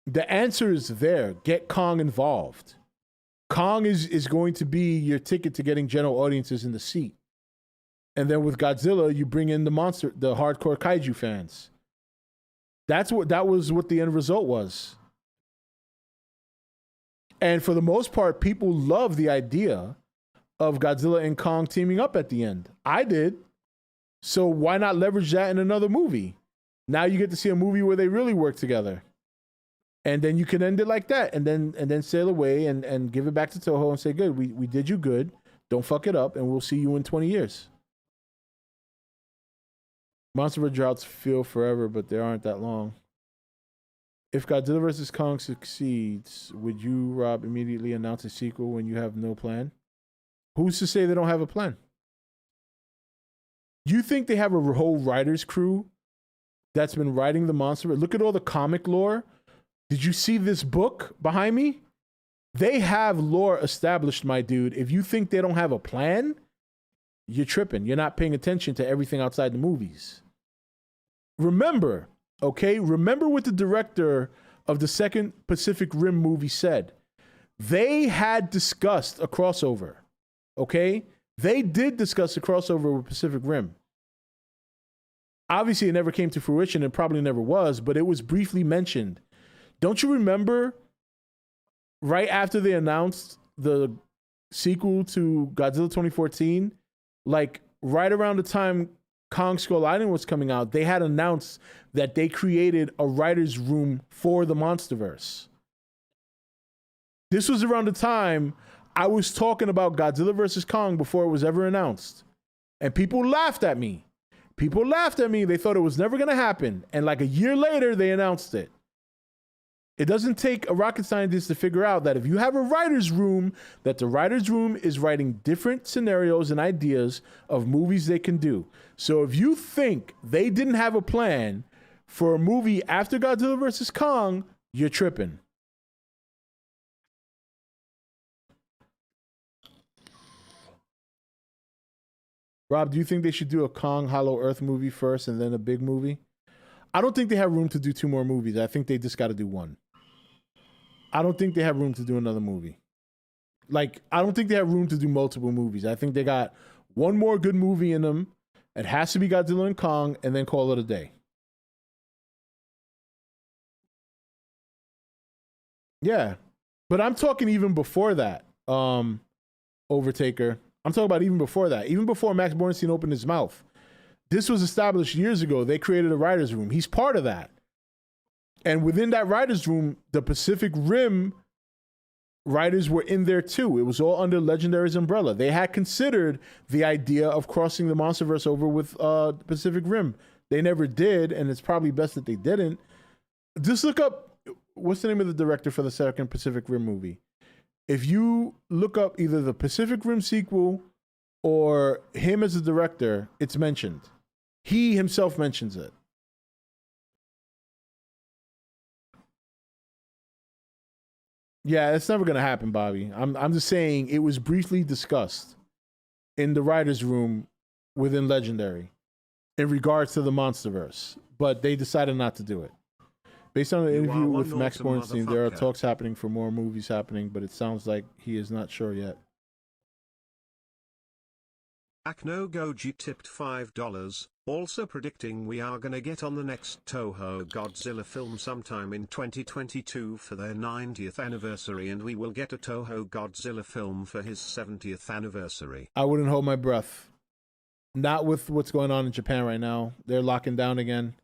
The answer is there. Get Kong involved. Kong is going to be your ticket to getting general audiences in the seat. And then with Godzilla, you bring in the hardcore kaiju fans. That was what the end result was. And for the most part, people love the idea of Godzilla and Kong teaming up at the end. I did. So why not leverage that in another movie? Now you get to see a movie where they really work together. And then you can end it like that and then sail away and give it back to Toho and say, good, we did you good. Don't fuck it up and we'll see you in 20 years. Monsterverse droughts feel forever, but they aren't that long. If Godzilla vs. Kong succeeds, would you, Rob, immediately announce a sequel when you have no plan? Who's to say they don't have a plan? You think they have a whole writer's crew that's been writing the Monsterverse? Look at all the comic lore. Did you see this book behind me? They have lore established, my dude. If you think they don't have a plan, you're tripping. You're not paying attention to everything outside the movies. Remember what the director of the second Pacific Rim movie said. They had discussed a crossover, okay? They did discuss a crossover with Pacific Rim. Obviously, it never came to fruition and probably never was, but it was briefly mentioned. Don't you remember right after they announced the sequel to Godzilla 2014, like right around the time Kong Skull Island was coming out, they had announced that they created a writer's room for the Monsterverse. This was around the time I was talking about Godzilla vs. Kong before it was ever announced. And people laughed at me. They thought it was never going to happen. And like a year later, they announced it. It doesn't take a rocket scientist to figure out that if you have a writer's room, that the writer's room is writing different scenarios and ideas of movies they can do. So if you think they didn't have a plan for a movie after Godzilla vs. Kong, you're tripping. Rob, do you think they should do a Kong Hollow Earth movie first and then a big movie? I don't think they have room to do 2 more movies. I think they just got to do 1. I don't think they have room to do another movie. Like, I don't think they have room to do multiple movies. I think they got 1 more good movie in them. It has to be Godzilla and Kong, and then call it a day. Yeah. But I'm talking even before that, Overtaker. I'm talking about even before that. Even before Max Bornstein opened his mouth. This was established years ago. They created a writer's room. He's part of that. And within that writer's room, the Pacific Rim writers were in there too. It was all under Legendary's umbrella. They had considered the idea of crossing the Monsterverse over with Pacific Rim. They never did, and it's probably best that they didn't. Just look up, what's the name of the director for the second Pacific Rim movie? If you look up either the Pacific Rim sequel or him as a director, it's mentioned. He himself mentions it. Yeah, it's never going to happen, Bobby. I'm just saying it was briefly discussed in the writer's room within Legendary in regards to the Monsterverse, but they decided not to do it. Based on the interview with Max Bornstein, there are talks happening for more movies happening, but it sounds like he is not sure yet. Akno Goji tipped $5, also predicting we are gonna get on the next Toho Godzilla film sometime in 2022 for their 90th anniversary, and we will get a Toho Godzilla film for his 70th anniversary. I wouldn't hold my breath. Not with what's going on in Japan right now. They're locking down again.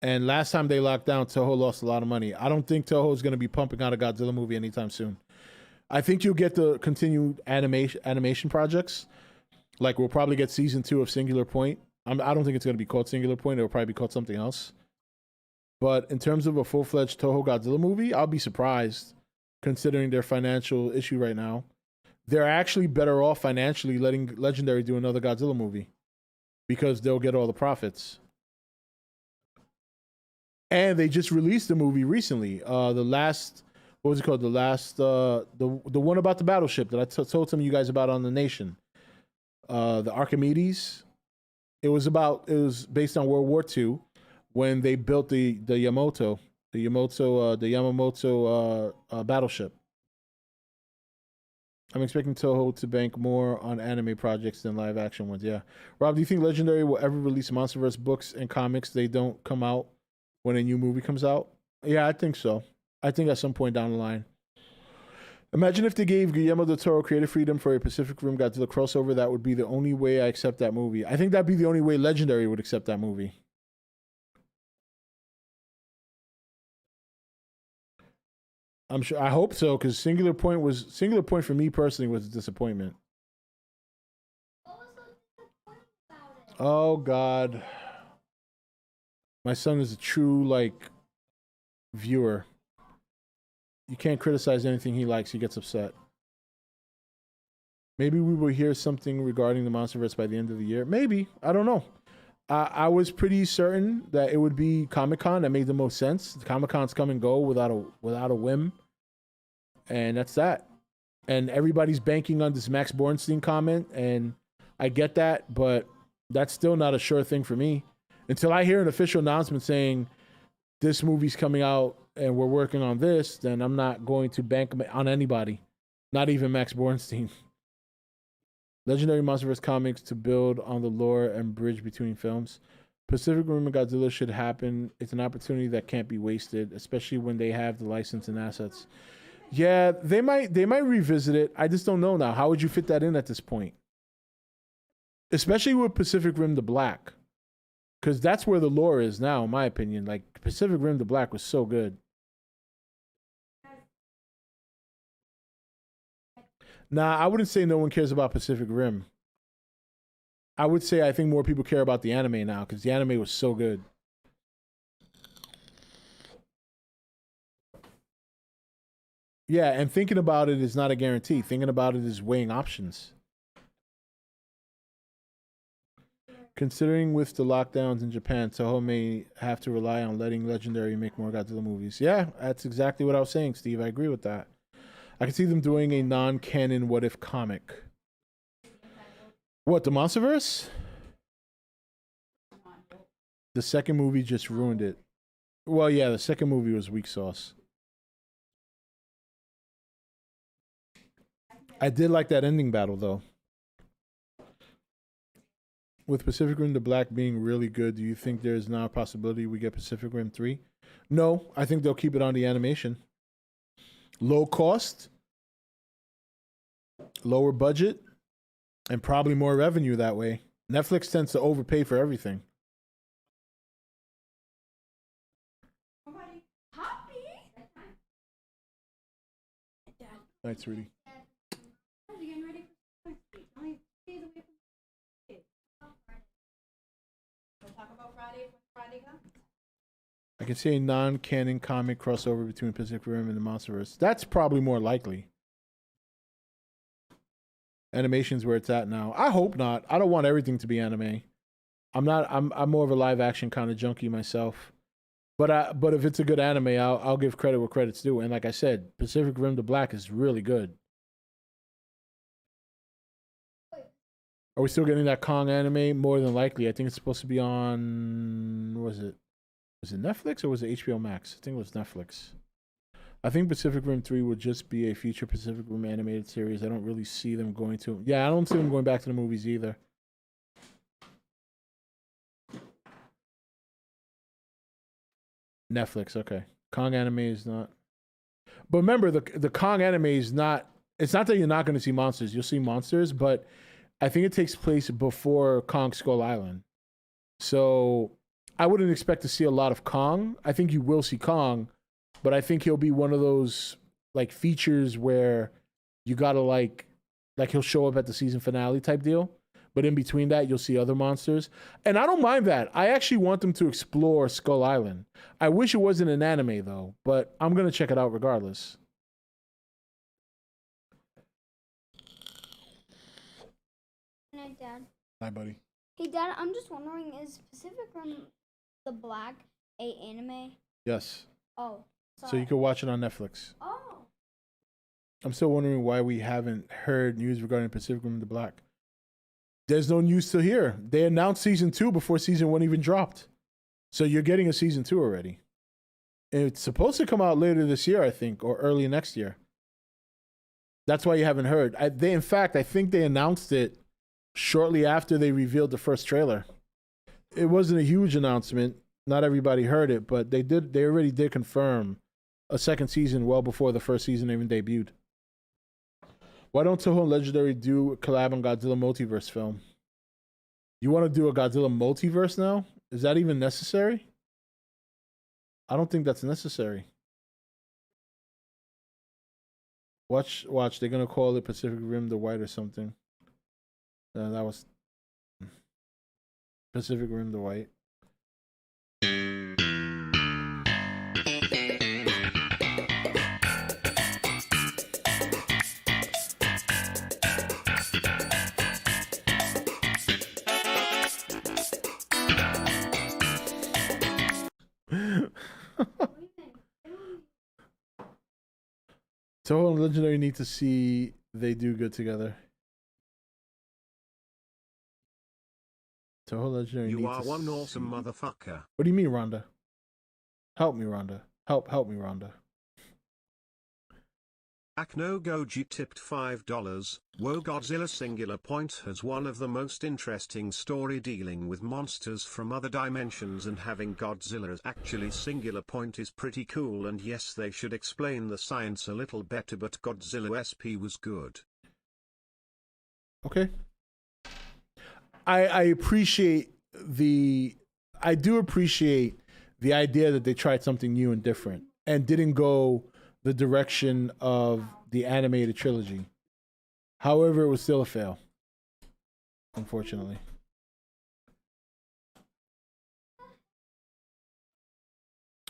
And last time they locked down, Toho lost a lot of money. I don't think Toho is going to be pumping out a Godzilla movie anytime soon. I think you'll get the continued animation projects. Like, we'll probably get season 2 of Singular Point. I don't think it's going to be called Singular Point. It'll probably be called something else. But in terms of a full-fledged Toho Godzilla movie, I'll be surprised, considering their financial issue right now. They're actually better off financially letting Legendary do another Godzilla movie, because they'll get all the profits. And they just released a movie recently. The last, what was it called? The one about the battleship that I told some of you guys about on The Nation. The Archimedes. It was based on World War II when they built the Yamamoto battleship. I'm expecting Toho to bank more on anime projects than live action ones. Yeah. Rob, do you think Legendary will ever release Monsterverse books and comics? They don't come out when a new movie comes out? Yeah, I think so. I think at some point down the line. Imagine if they gave Guillermo del Toro creative freedom for a Pacific Rim Godzilla crossover. That would be the only way I accept that movie. I think that'd be the only way Legendary would accept that movie. I'm sure. I hope so, because Singular Point for me personally was a disappointment. Oh God, my son is a true viewer. You can't criticize anything he likes. He gets upset. Maybe we will hear something regarding the Monsterverse by the end of the year. Maybe. I don't know. I was pretty certain that it would be Comic-Con. That made the most sense. Comic-Cons come and go without a whim. And that's that. And everybody's banking on this Max Bornstein comment. And I get that, but that's still not a sure thing for me. Until I hear an official announcement saying this movie's coming out and we're working on this, then I'm not going to bank on anybody. Not even Max Bornstein. Legendary Monsterverse comics to build on the lore and bridge between films. Pacific Rim and Godzilla should happen. It's an opportunity that can't be wasted, especially when they have the license and assets. Yeah, they might revisit it. I just don't know now. How would you fit that in at this point? Especially with Pacific Rim the Black. Because that's where the lore is now, in my opinion. Like, Pacific Rim the Black was so good. Nah, I wouldn't say no one cares about Pacific Rim. I would say I think more people care about the anime now, because the anime was so good. Yeah, and thinking about it is not a guarantee. Thinking about it is weighing options. Considering with the lockdowns in Japan, Toho may have to rely on letting Legendary make more Godzilla movies. Yeah, that's exactly what I was saying, Steve. I agree with that. I can see them doing a non-canon What If comic. What, the Monsterverse? The second movie just ruined it. Well, yeah, the second movie was weak sauce. I did like that ending battle, though. With Pacific Rim the Black being really good, do you think there's now a possibility we get Pacific Rim 3? No, I think they'll keep it on the animation. Low cost, lower budget, and probably more revenue that way. Netflix tends to overpay for everything. Night, sweetie. I can see a non-canon comic crossover between Pacific Rim and the Monsterverse. That's probably more likely. Animation's where it's at now. I hope not. I don't want everything to be anime. I'm more of a live action kind of junkie myself. But if it's a good anime, I'll give credit where credit's due. And like I said, Pacific Rim the Black is really good. Are we still getting that Kong anime? More than likely. I think it's supposed to be on... Was it Netflix or was it HBO Max? I think it was Netflix. I think Pacific Rim 3 would just be a future Pacific Rim animated series. I don't really see them going to... Yeah, I don't see them going back to the movies either. Netflix. Okay. Kong anime is not. But remember, the Kong anime is not. It's not that you're not going to see monsters. You'll see monsters, but I think it takes place before Kong Skull Island. So I wouldn't expect to see a lot of Kong. I think you will see Kong, but I think he'll be one of those like features where you gotta like he'll show up at the season finale type deal. But in between that, you'll see other monsters. And I don't mind that. I actually want them to explore Skull Island. I wish it wasn't an anime though, but I'm gonna check it out regardless. Good night, Dad. Hi, buddy. Hey, Dad, I'm just wondering, is Pacific Rim the Black a anime? Yes. Oh. So you can watch it on Netflix. Oh. I'm still wondering why we haven't heard news regarding Pacific Rim the Black. There's no news to hear. They announced season 2 before season 1 even dropped. So you're getting a season 2 already. It's supposed to come out later this year, I think, or early next year. That's why you haven't heard. In fact, I think they announced it shortly after they revealed the first trailer. It wasn't a huge announcement. Not everybody heard it, but they already did confirm a second season well before the first season even debuted. Why don't Toho and Legendary do a collab on Godzilla multiverse film? You want to do a Godzilla multiverse now? Is that even necessary? I don't think that's necessary. Watch. They're gonna call it Pacific Rim the White or something. That was Pacific Rim the White. Toho and Legendary need to see they do good together. Toho Legendary You are one awesome motherfucker. What do you mean, Rhonda? Help me, Rhonda. Help me, Rhonda. Akno Goji tipped $5. Woe Godzilla singular point has one of the most interesting story dealing with monsters from other dimensions, and having Godzilla as actually singular point is pretty cool, and yes, they should explain the science a little better, but Godzilla SP was good. Okay. I appreciate I do appreciate the idea that they tried something new and different and didn't go the direction of the animated trilogy. However, it was still a fail, unfortunately.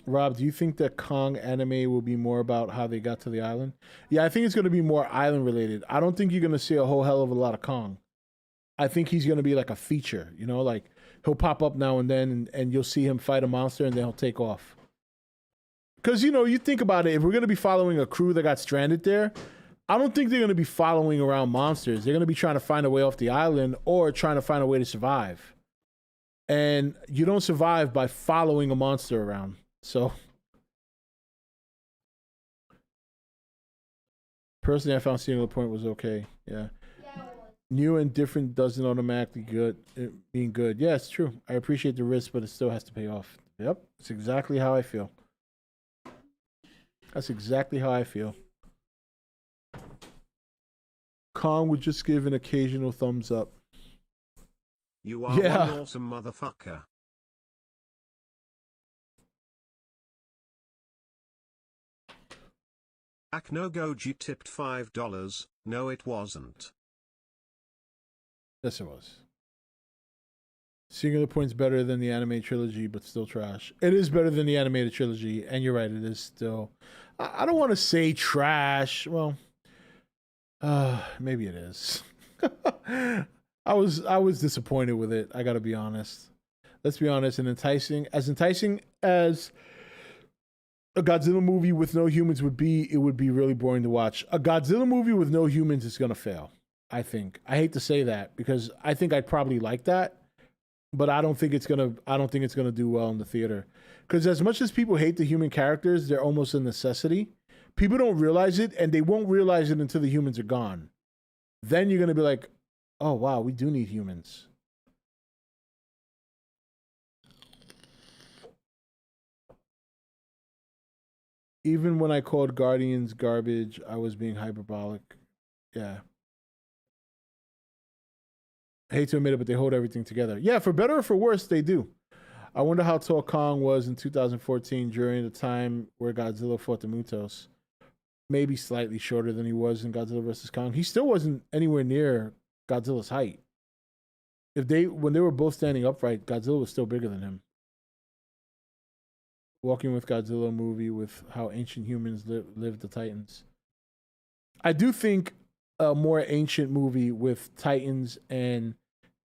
Rob, do you think that Kong anime will be more about how they got to the island? Yeah, I think it's going to be more island related. I don't think you're going to see a whole hell of a lot of Kong. I think he's going to be like a feature, you know, like he'll pop up now and then and you'll see him fight a monster and then he'll take off. Because, you know, you think about it, if we're going to be following a crew that got stranded there, I don't think they're going to be following around monsters. They're going to be trying to find a way off the island or trying to find a way to survive. And you don't survive by following a monster around. So, personally, I found Singular Point was okay. Yeah. New and different doesn't automatically mean good. Yeah, it's true. I appreciate the risk, but it still has to pay off. Yep. That's exactly how I feel. That's exactly how I feel. Kong would just give an occasional thumbs up. You are one awesome motherfucker. Akno Goji tipped $5. No, it wasn't. Yes, it was. Singular Point's better than the animated trilogy, but still trash. It is better than the animated trilogy, and you're right, it is still... I don't want to say trash. Well, maybe it is. I was disappointed with it, I gotta be honest. Let's be honest, enticing as a Godzilla movie with no humans would be, it would be really boring to watch. A Godzilla movie with no humans is gonna fail, I think. I hate to say that because I think I'd probably like that, but I don't think it's gonna do well in the theater. Because as much as people hate the human characters, they're almost a necessity. People don't realize it, and they won't realize it until the humans are gone. Then you're gonna be like, oh wow, we do need humans. Even when I called Guardians garbage, I was being hyperbolic. Yeah. I hate to admit it, but they hold everything together. Yeah, for better or for worse, they do. I wonder how tall Kong was in 2014 during the time where Godzilla fought the Mutos. Maybe slightly shorter than he was in Godzilla vs. Kong. He still wasn't anywhere near Godzilla's height. When they were both standing upright, Godzilla was still bigger than him. Walking with Godzilla movie with how ancient humans lived the Titans. I do think a more ancient movie with Titans and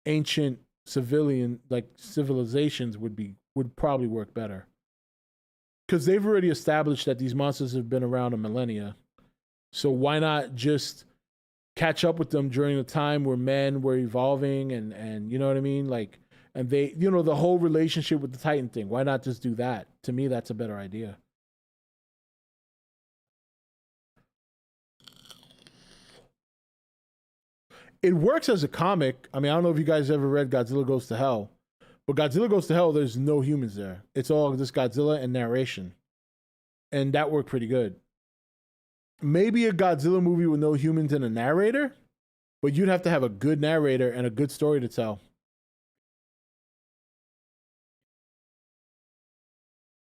ancient civilizations would probably work better. Because they've already established that these monsters have been around a millennia. So why not just catch up with them during the time where men were evolving and you know what I mean? Like, and they, the whole relationship with the Titan thing. Why not just do that? To me, that's a better idea. It works as a comic. I mean, I don't know if you guys ever read Godzilla Goes to Hell, but Godzilla Goes to Hell, there's no humans there. It's all just Godzilla and narration. And that worked pretty good. Maybe a Godzilla movie with no humans and a narrator, but you'd have to have a good narrator and a good story to tell.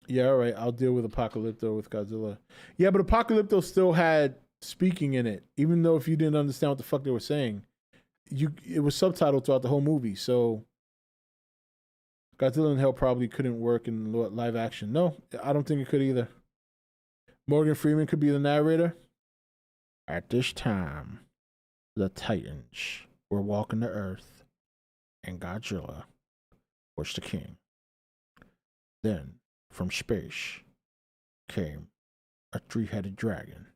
Yeah, all right. I'll deal with Apocalypto with Godzilla. Yeah, but Apocalypto still had speaking in it, even though if you didn't understand what the fuck they were saying, it was subtitled throughout the whole movie. So Godzilla in Hell probably couldn't work in live action. No, I don't think it could either. Morgan Freeman could be the narrator. At this time, the Titans were walking the earth, and Godzilla was the king. Then, from space, came a three-headed dragon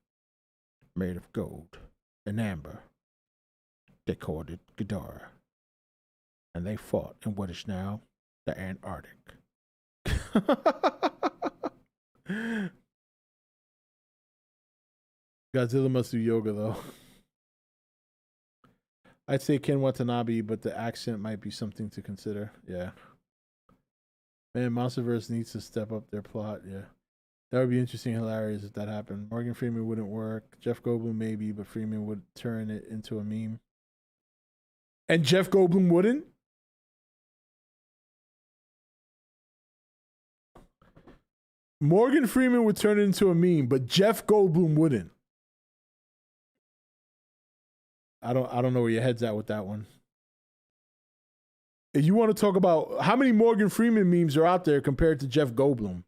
made of gold and amber. They called it Ghidorah, and they fought in what is now the Antarctic. Godzilla must do yoga, though. I'd say Ken Watanabe, but the accent might be something to consider. Yeah. Man, Monsterverse needs to step up their plot. Yeah. That would be interesting and hilarious if that happened. Morgan Freeman wouldn't work. Jeff Goldblum maybe, but Freeman would turn it into a meme. And Jeff Goldblum wouldn't? Morgan Freeman would turn it into a meme, but Jeff Goldblum wouldn't. I don't know where your head's at with that one. If you want to talk about how many Morgan Freeman memes are out there compared to Jeff Goldblum.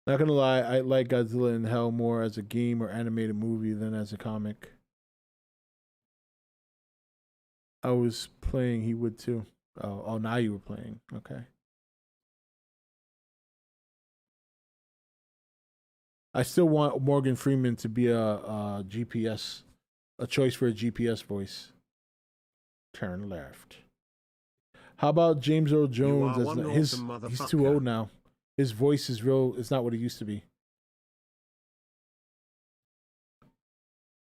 Not gonna lie, I like Godzilla in Hell more as a game or animated movie than as a comic. I was playing, he would too. Oh, now you were playing. Okay. I still want Morgan Freeman to be a GPS, a choice for a GPS voice. Turn left. How about James Earl Jones? He's too old now. His voice is real. It's not what it used to be.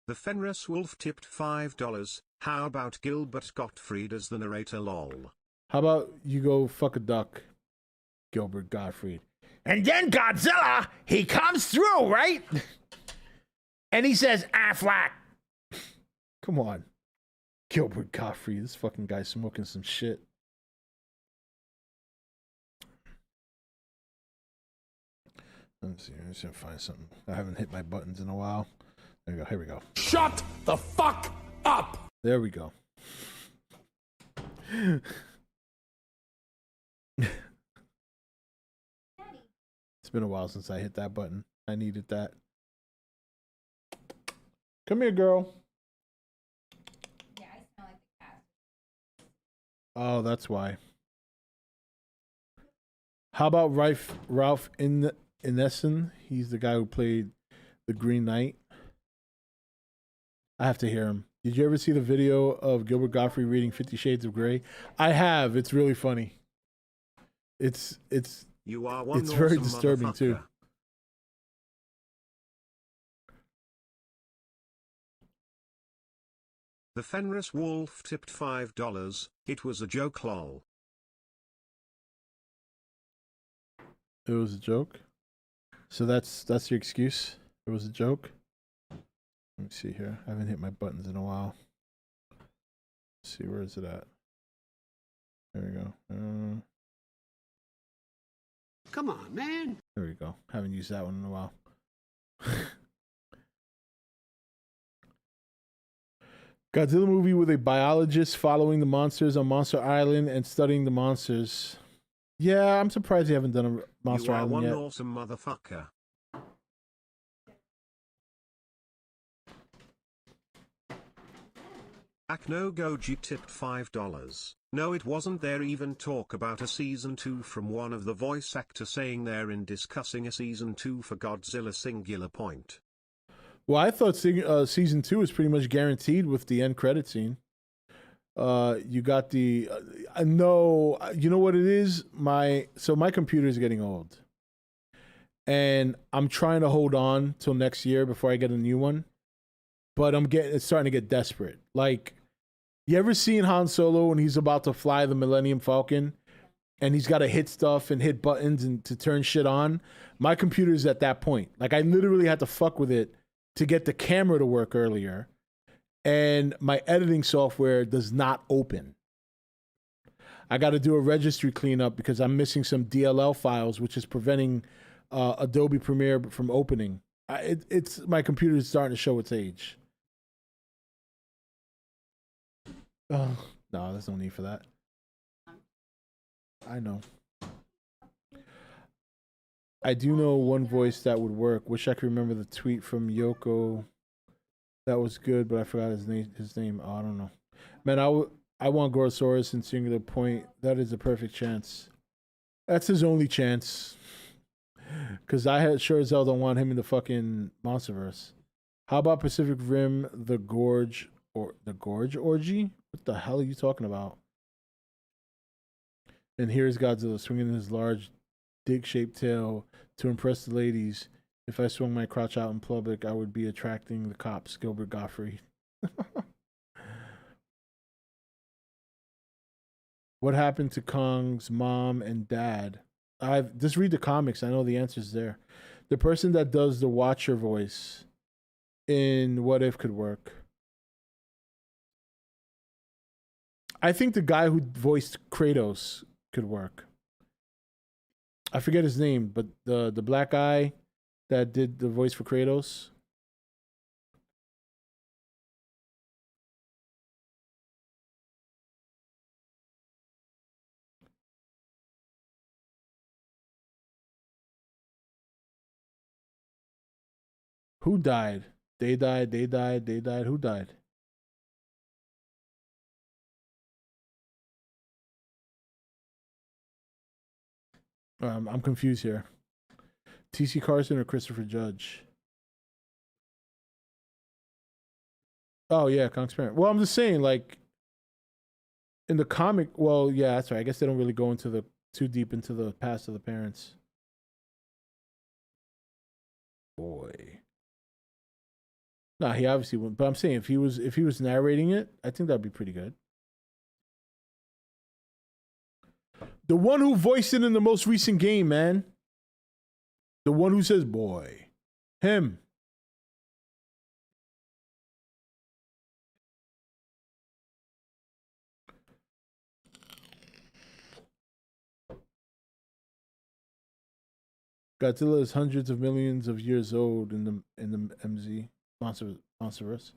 The Fenris Wolf tipped $5. How about Gilbert Gottfried as the narrator? Lol. How about you go fuck a duck, Gilbert Gottfried? And then Godzilla, he comes through, right? And he says, Affleck. Come on. Gilbert Gottfried. This fucking guy's smoking some shit. Let's see. I'm just gonna find something. I haven't hit my buttons in a while. There we go. Here we go. Shut the fuck up. There we go. It's been a while since I hit that button. I needed that. Come here, girl. Yeah, I smell like the cat. Oh, that's why. How about Ralph Ineson? He's the guy who played the Green Knight. I have to hear him. Did you ever see the video of Gilbert Gottfried reading 50 Shades of Grey? I have. It's really funny. It's very disturbing too. The Fenris Wolf tipped $5. It was a joke, lol. It was a joke. So that's your excuse. It was a joke. Let me see here. I haven't hit my buttons in a while. Let's see, where is it at? There we go. Come on, man. There we go. Haven't used that one in a while. Godzilla movie with a biologist following the monsters on Monster Island and studying the monsters. Yeah, I'm surprised they haven't done a Monster You are Island one yet. awesome motherfucker. Akno Goji tipped $5. No, it wasn't there even talk about a season 2 from one of the voice actor saying they're in discussing a season 2 for Godzilla singular point. Well, I thought season 2 is pretty much guaranteed with the end credit scene. You got the no, you know what it is? My computer is getting old, and I'm trying to hold on till next year before I get a new one. But it's starting to get desperate. Like, you ever seen Han Solo when he's about to fly the Millennium Falcon, and he's got to hit stuff and hit buttons and to turn shit on? My computer is at that point. Like, I literally had to fuck with it to get the camera to work earlier, and my editing software does not open. I got to do a registry cleanup because I'm missing some DLL files, which is preventing Adobe Premiere from opening. It's my computer is starting to show its age. Oh, no, there's no need for that. I know. I do know one voice that would work. Wish I could remember the tweet from Yoko. That was good, but I forgot his name. Oh, I don't know. Man, I want Gorosaurus in singular point. That is a perfect chance. That's his only chance. Because I sure as hell don't want him in the fucking Monsterverse. How about Pacific Rim, the Gorge Orgy? What the hell are you talking about? And here's Godzilla swinging his large dick-shaped tail to impress the ladies. If I swung my crotch out in public, I would be attracting the cops. Gilbert Gottfried. What happened to Kong's mom and dad? Just read the comics. I know the answer's there. The person that does the Watcher voice in What If could work. I think the guy who voiced Kratos could work. I forget his name, but the black guy that did the voice for Kratos. Who died? They died. Who died? I'm confused here. T.C. Carson or Christopher Judge? Oh, yeah, Kong's parent. Well, I'm just saying, like, in the comic, well, yeah, that's right. I guess they don't really go into too deep into the past of the parents. Boy. Nah, he obviously wouldn't. But I'm saying if he was narrating it, I think that'd be pretty good. The one who voiced it in the most recent game, man. The one who says, boy. Him. Godzilla is hundreds of millions of years old in the MZ Monsterverse.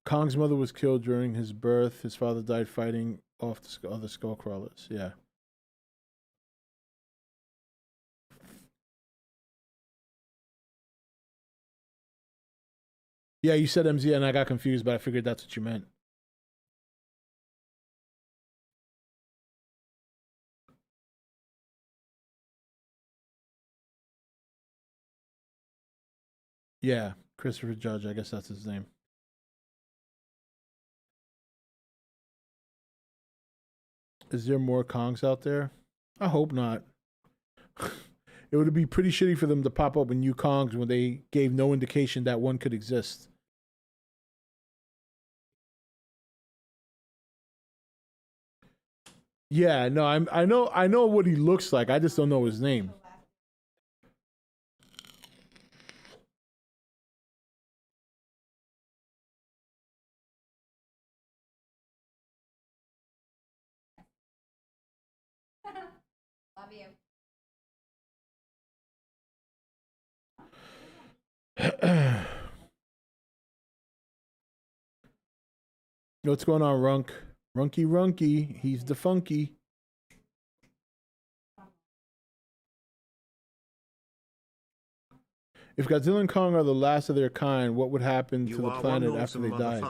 Kong's mother was killed during his birth. His father died fighting off the other skull crawlers. Yeah. Yeah, you said MZ and I got confused, but I figured that's what you meant. Yeah, Christopher Judge, I guess that's his name. Is there more Kongs out there? I hope not. It would be pretty shitty for them to pop up in new Kongs when they gave no indication that one could exist. Yeah, no, I know what he looks like. I just don't know his name. Love you. What's going on, Runk? Runky, he's the funky. If Godzilla and Kong are the last of their kind, what would happen to the planet after they died?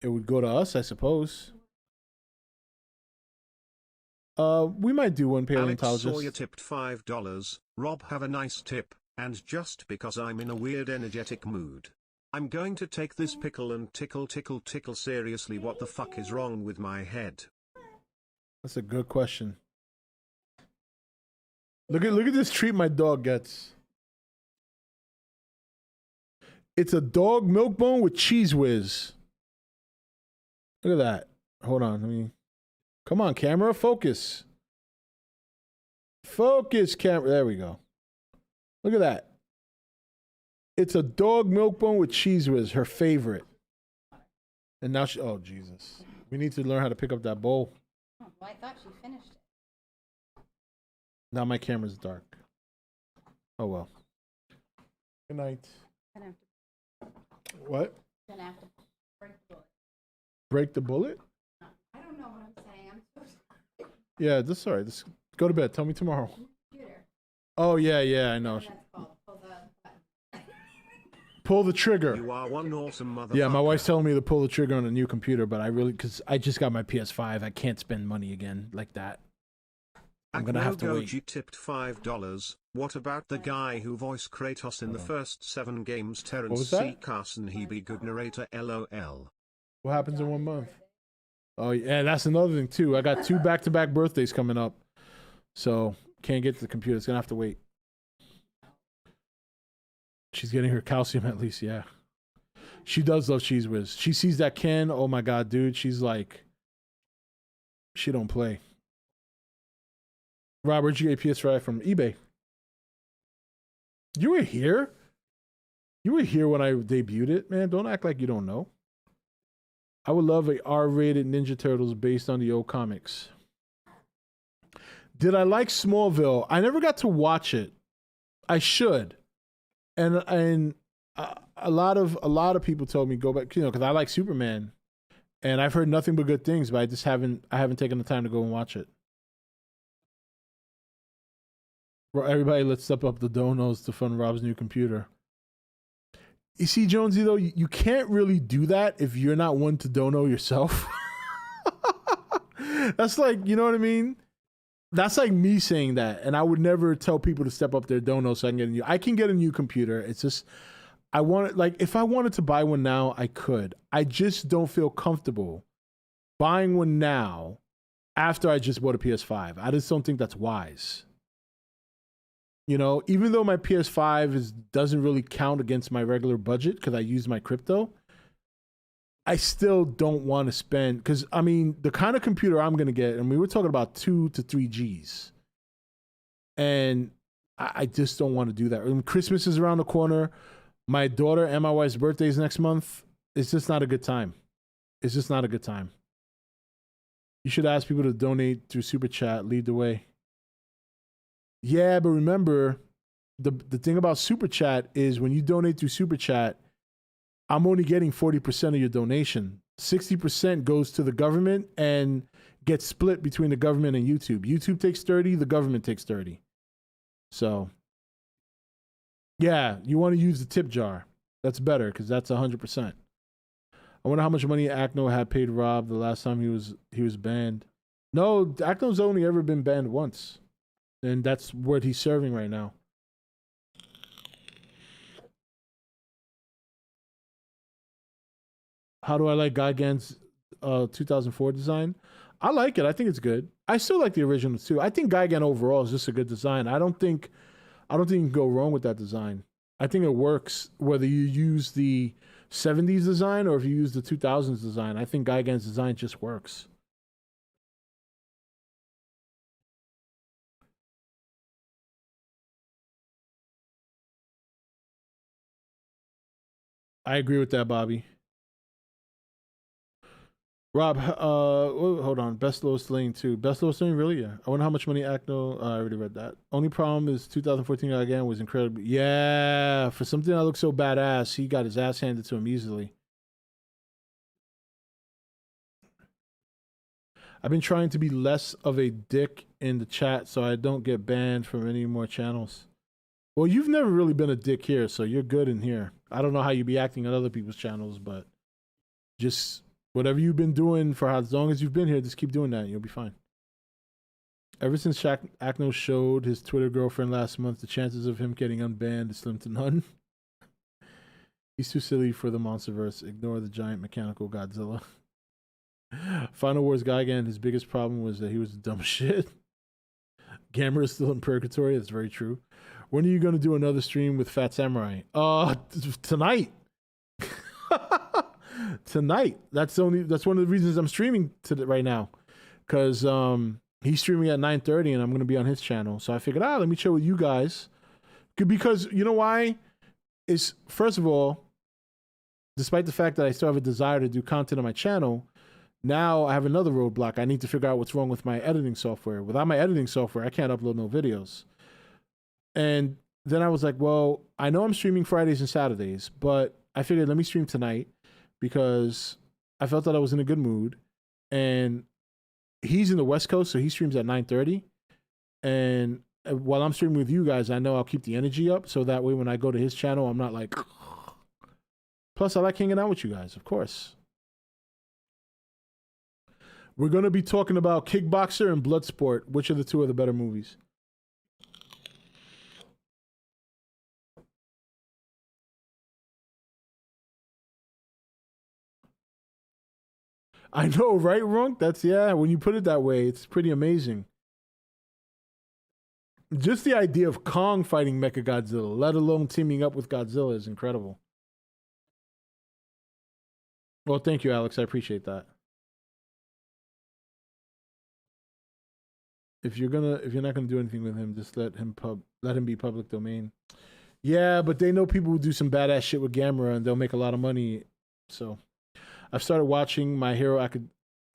It would go to us, I suppose. We might do one, paleontologist. Alex Sawyer tipped $5. Rob, have a nice tip, and just because I'm in a weird energetic mood, I'm going to take this pickle and tickle seriously. What the fuck is wrong with my head? That's a good question. Look at this treat my dog gets. It's a dog milk bone with cheese whiz. Look at that. Hold on, let me. Come on, camera, focus. Focus, camera. There we go. Look at that. It's a dog milk bone with cheese whiz, her favorite. And now oh, Jesus. We need to learn how to pick up that bowl. Oh, well, I thought she finished it. Now my camera's dark. Oh, well. Good night. What? Gonna have to break the bullet. Break the bullet? I don't know what I'm saying. I'm so sorry. Yeah, that's all right. Just go to bed. Tell me tomorrow. Computer. Oh, yeah, I know. That's called. Pull the trigger. You are one awesome motherfucker. Yeah, my wife's telling me to pull the trigger on a new computer, but I really, because I just got my PS5. I can't spend money again like that. I'm going to have to wait. You tipped $5. What about the guy who voiced Kratos in the first 7 games? Terrence C. Carson, he be good narrator, LOL. What happens in 1 month? Oh, yeah, that's another thing, too. I got 2 back-to-back birthdays coming up, so can't get to the computer. It's going to have to wait. She's getting her calcium at least, yeah. She does love Cheese Whiz. She sees that can, oh my God, dude. She's like, she don't play. Robert, you get PS5 from eBay. You were here? You were here when I debuted it, man. Don't act like you don't know. I would love a R-rated Ninja Turtles based on the old comics. Did I like Smallville? I never got to watch it. I should. And a lot of people told me go back, you know, because I like Superman, and I've heard nothing but good things, but I haven't taken the time to go and watch it. Everybody, let's step up the donos to fund Rob's new computer. You see, Jonesy, though, you can't really do that if you're not one to dono yourself. That's like, you know what I mean? That's like me saying that, and I would never tell people to step up their dono so I can get a new. I can get a new computer. It's just, I want it, like, if I wanted to buy one now, I could. I just don't feel comfortable buying one now after I just bought a PS5. I just don't think that's wise. You know, even though my PS5 doesn't really count against my regular budget because I use my crypto, I still don't want to spend, because I mean, the kind of computer I'm going to get, and we were talking about 2 to 3 G's. And I just don't want to do that. When Christmas is around the corner, my daughter and my wife's birthday is next month. It's just not a good time. It's just not a good time. You should ask people to donate through Super Chat, lead the way. Yeah, but remember, the thing about Super Chat is when you donate through Super Chat, I'm only getting 40% of your donation. 60% goes to the government and gets split between the government and YouTube. YouTube takes 30, the government takes 30. So, yeah, you want to use the tip jar. That's better because that's 100%. I wonder how much money Acno had paid Rob the last time he was banned. No, Acno's only ever been banned once. And that's what he's serving right now. How do I like Gigan's 2004 design? I like it. I think it's good. I still like the original too. I think Gigan overall is just a good design. I don't think you can go wrong with that design. I think it works whether you use the 70s design or if you use the 2000s design. I think Gigan's design just works. I agree with that, Bobby. Rob, hold on. Best Lois Lane too. Best Lois Lane, really? Yeah. I wonder how much money Acno. I already read that. Only problem is 2014 again was incredible. Yeah, for something that looks so badass, he got his ass handed to him easily. I've been trying to be less of a dick in the chat so I don't get banned from any more channels. Well, you've never really been a dick here, so you're good in here. I don't know how you be acting on other people's channels, but just whatever you've been doing for as long as you've been here, just keep doing that and you'll be fine. Ever since Acno showed his Twitter girlfriend last month, the chances of him getting unbanned is slim to none. He's too silly for the Monsterverse. Ignore the giant mechanical Godzilla. Final Wars Gigan, his biggest problem was that he was dumb shit. Gamera is still in purgatory. That's very true. When are you going to do another stream with Fat Samurai? Tonight. Tonight. That's one of the reasons I'm streaming right now. Because he's streaming at 9:30 and I'm going to be on his channel. So I figured, let me chill with you guys. Because you know why? Is first of all, despite the fact that I still have a desire to do content on my channel, now I have another roadblock. I need to figure out what's wrong with my editing software. Without my editing software, I can't upload no videos. And then I was like, well, I know I'm streaming Fridays and Saturdays, but I figured let me stream tonight because I felt that I was in a good mood. And he's in the West Coast, so he streams at 9:30. And while I'm streaming with you guys, I know I'll keep the energy up so that way when I go to his channel, I'm not like... Plus, I like hanging out with you guys, of course. We're going to be talking about Kickboxer and Bloodsport. Which of the two are the better movies? I know, right, Runk? That's, yeah, when you put it that way, it's pretty amazing. Just the idea of Kong fighting Mechagodzilla, let alone teaming up with Godzilla, is incredible. Well, thank you, Alex. I appreciate that. If you're not gonna do anything with him, just let him be public domain. Yeah, but they know people who do some badass shit with Gamera and they'll make a lot of money. So I've started watching My Hero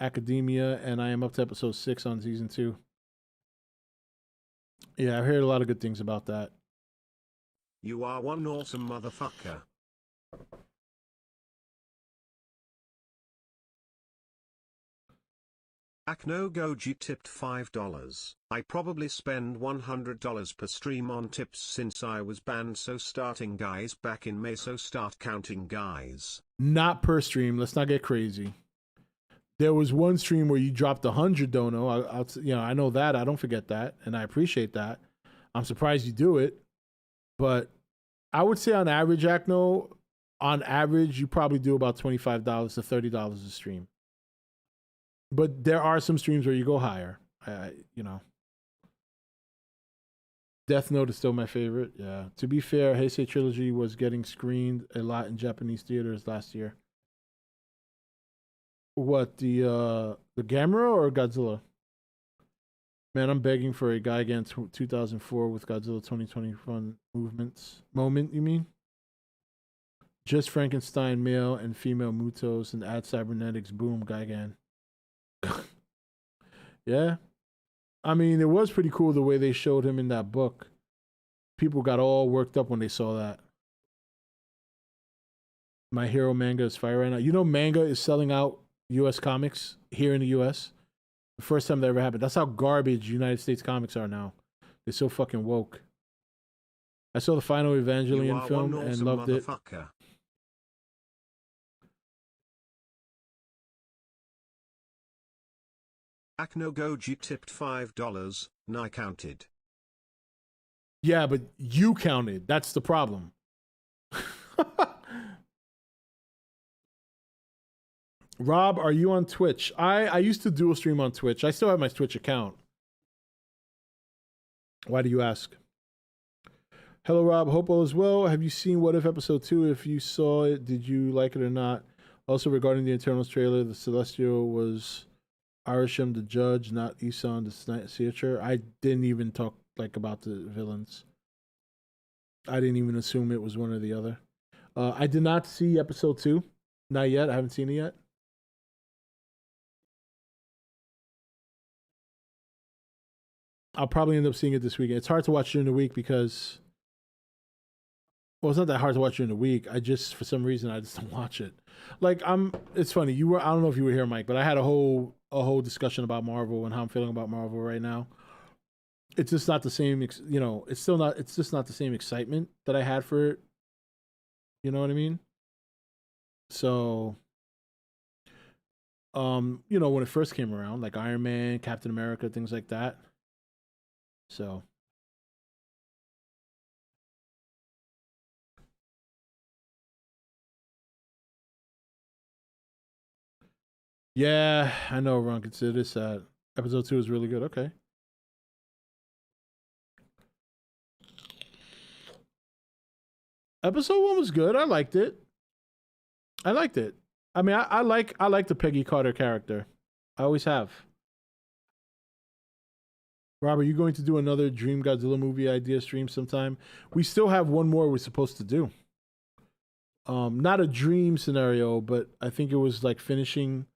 Academia and I am up to episode 6 on season 2. Yeah, I've heard a lot of good things about that. You are one awesome motherfucker. Acno Goji tipped $5. I probably spend $100 per stream on tips since I was banned, so starting guys back in May, so start counting guys. Not per stream. Let's not get crazy. There was one stream where you dropped 100, Dono. I know that. I don't forget that, and I appreciate that. I'm surprised you do it, but I would say on average, Acno, on average, you probably do about $25 to $30 a stream. But there are some streams where you go higher. Death Note is still my favorite. Yeah. To be fair, Heisei Trilogy was getting screened a lot in Japanese theaters last year. What, the Gamera or Godzilla? Man, I'm begging for a guy against 2004 with Godzilla 2021 moment, you mean? Just Frankenstein male and female Mutos and add cybernetics. Boom, Gigan. Yeah. I mean, it was pretty cool the way they showed him in that book. People got all worked up when they saw that. My Hero manga is fire right now. You know, manga is selling out U.S. comics here in the U.S. The first time that ever happened. That's how garbage United States comics are now. They're so fucking woke. I saw the final Evangelion film and loved it. Acno Goji tipped $5, and I counted. Yeah, but you counted. That's the problem. Rob, are you on Twitch? I used to dual stream on Twitch. I still have my Twitch account. Why do you ask? Hello, Rob. Hope all is well. Have you seen What If Episode 2? If you saw it, did you like it or not? Also, regarding the Eternals trailer, the Celestial was Arisham the judge, not Isan the searcher. I didn't even talk about the villains. I didn't even assume it was one or the other. I did not see episode 2. Not yet. I haven't seen it yet. I'll probably end up seeing it this weekend. It's hard to watch during the week because, well, it's not that hard to watch during the week. I just, for some reason, I just don't watch it. Like, it's funny. I don't know if you were here, Mike, but I had a whole discussion about Marvel and how I'm feeling about Marvel right now. It's just not the same, it's just not the same excitement that I had for it. You know what I mean? So, when it first came around, like Iron Man, Captain America, things like that. So, yeah, I know, Ron. Consider this sad. Episode 2 is really good. Okay. Episode 1 was good. I liked it. I mean, I like the Peggy Carter character. I always have. Rob, are you going to do another Dream Godzilla movie idea stream sometime? We still have one more we're supposed to do. Not a dream scenario, but I think it was like finishing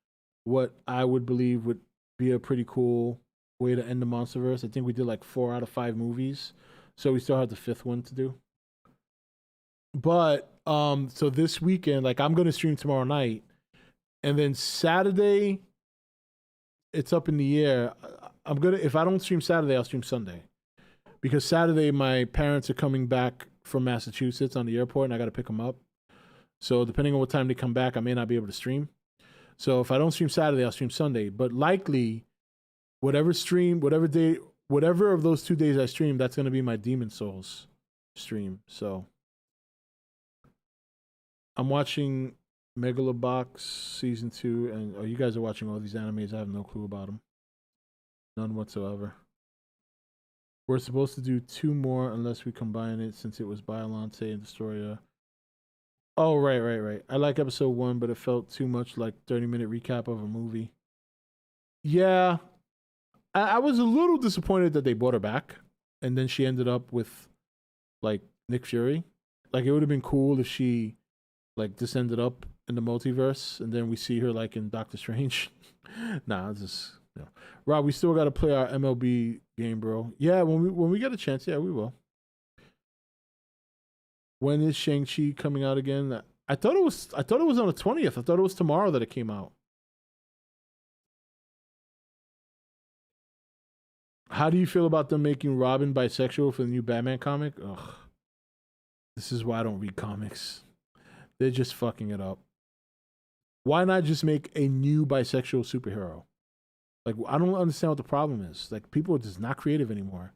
what I would believe would be a pretty cool way to end the MonsterVerse. I think we did like 4 out of 5 movies, so we still have the 5th one to do. But so this weekend, like I'm gonna stream tomorrow night, and then Saturday, it's up in the air. If I don't stream Saturday, I'll stream Sunday, because Saturday my parents are coming back from Massachusetts on the airport, and I got to pick them up. So depending on what time they come back, I may not be able to stream. So if I don't stream Saturday, I'll stream Sunday. But likely, whatever of those 2 days I stream, that's gonna be my Demon Souls stream. So I'm watching Megalobox season 2, and you guys are watching all these animes. I have no clue about them. None whatsoever. We're supposed to do 2 more unless we combine it, since it was Biollante and Destroyer. Oh, right. I like episode 1, but it felt too much like 30-minute recap of a movie. Yeah. I was a little disappointed that they brought her back, and then she ended up with, like, Nick Fury. Like, it would have been cool if she, like, just ended up in the multiverse, and then we see her, like, in Doctor Strange. Nah, it's just... Rob, we still got to play our MLB game, bro. Yeah, when we get a chance, yeah, we will. When is Shang-Chi coming out again? I thought it was on the 20th. I thought it was tomorrow that it came out. How do you feel about them making Robin bisexual for the new Batman comic? Ugh. This is why I don't read comics. They're just fucking it up. Why not just make a new bisexual superhero? Like, I don't understand what the problem is. Like, people are just not creative anymore.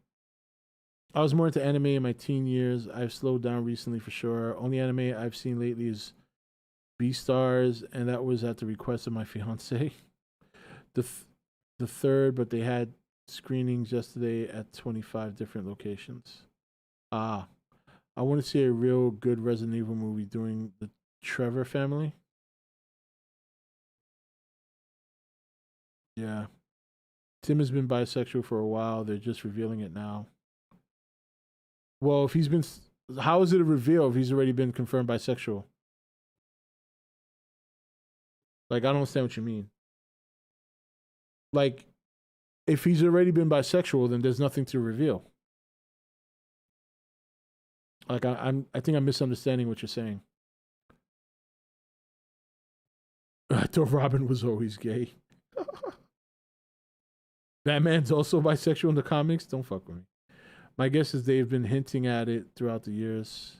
I was more into anime in my teen years. I've slowed down recently for sure. Only anime I've seen lately is Beastars, and that was at the request of my fiance. The third, but they had screenings yesterday at 25 different locations. I want to see a real good Resident Evil movie doing the Trevor family. Yeah. Tim has been bisexual for a while. They're just revealing it now. Well, if he's been... How is it a reveal if he's already been confirmed bisexual? Like, I don't understand what you mean. Like, if he's already been bisexual, then there's nothing to reveal. Like, I think I'm misunderstanding what you're saying. I thought Robin was always gay. Batman's also bisexual in the comics? Don't fuck with me. My guess is they've been hinting at it throughout the years.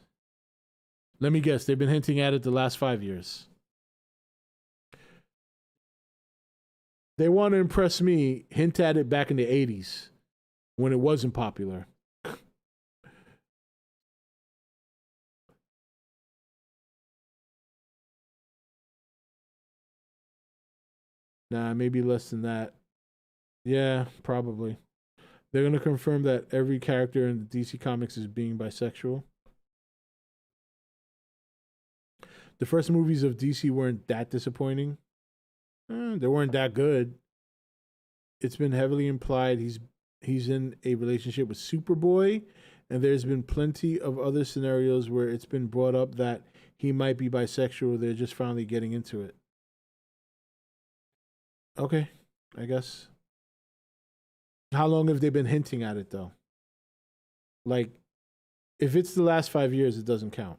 Let me guess. They've been hinting at it the last 5 years. They want to impress me. Hint at it back in the 80s when it wasn't popular. Nah, maybe less than that. Yeah, probably. They're going to confirm that every character in the DC Comics is being bisexual. The first movies of DC weren't that disappointing. They weren't that good. It's been heavily implied he's in a relationship with Superboy, and there's been plenty of other scenarios where it's been brought up that he might be bisexual. They're just finally getting into it. Okay, I guess. How long have they been hinting at it though? Like, if it's the last 5 years, it doesn't count.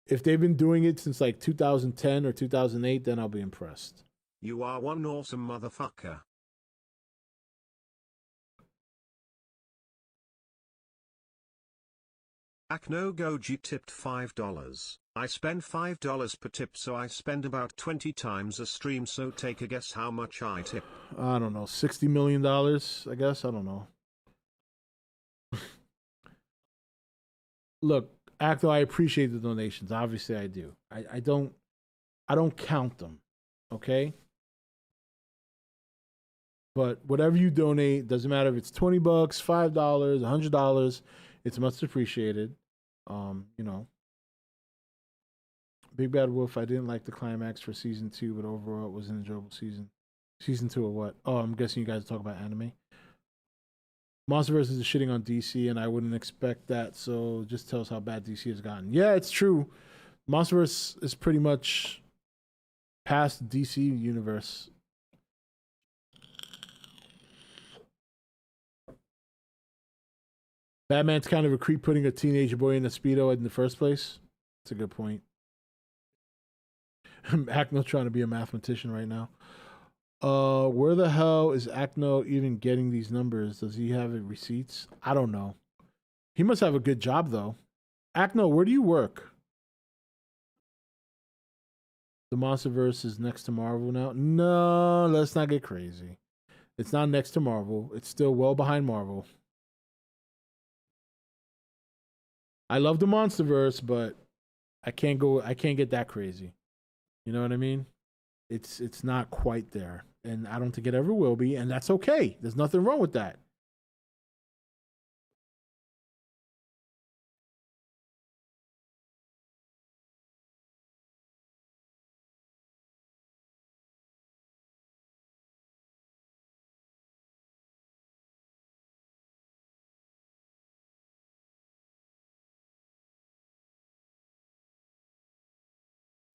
If they've been doing it since like 2010 or 2008, then I'll be impressed. You are one awesome motherfucker. Akno Goji tipped $5. I spend $5 per tip, so I spend about 20 times a stream, so take a guess how much I tip. I don't know, $60 million, I guess. I don't know. Look, Acto, I appreciate the donations. Obviously, I do. I don't count them, okay? But whatever you donate, doesn't matter if it's $20, $5, $100, it's much appreciated. You know. Big Bad Wolf, I didn't like the climax for season 2, but overall it was an enjoyable season. Season 2 or what? Oh, I'm guessing you guys talk about anime. Monsterverse is shitting on DC, and I wouldn't expect that, so just tell us how bad DC has gotten. Yeah, it's true. Monsterverse is pretty much past DC universe. Batman's kind of a creep putting a teenage boy in a Speedo in the first place. That's a good point. Acno trying to be a mathematician right now. Where the hell is Acno even getting these numbers? Does he have receipts? I don't know. He must have a good job though. Acno, where do you work? The Monsterverse is next to Marvel now. No, let's not get crazy. It's not next to Marvel. It's still well behind Marvel. I love the Monsterverse, but I can't get that crazy. You know what I mean? It's not quite there. And I don't think it ever will be, and that's okay. There's nothing wrong with that.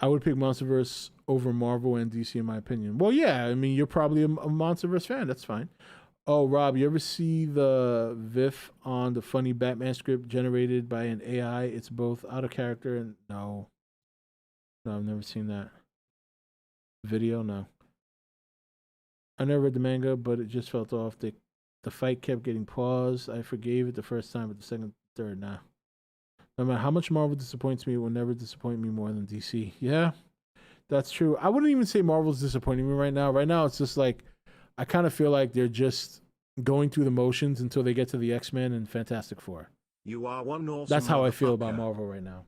I would pick Monsterverse over Marvel and DC in my opinion. Well, yeah, I mean, you're probably a Monsterverse fan. That's fine. Oh, Rob, you ever see the VIF on the funny Batman script generated by an AI? It's both out of character and no, I've never seen that video. No, I never read the manga, but it just felt off. The fight kept getting paused. I forgave it the first time, but the second, third, nah. No matter how much Marvel disappoints me, it will never disappoint me more than DC. Yeah, that's true. I wouldn't even say Marvel's disappointing me right now. Right now, it's just like, I kind of feel like they're just going through the motions until they get to the X-Men and Fantastic Four. You are one awesome. That's how I feel about Marvel right now.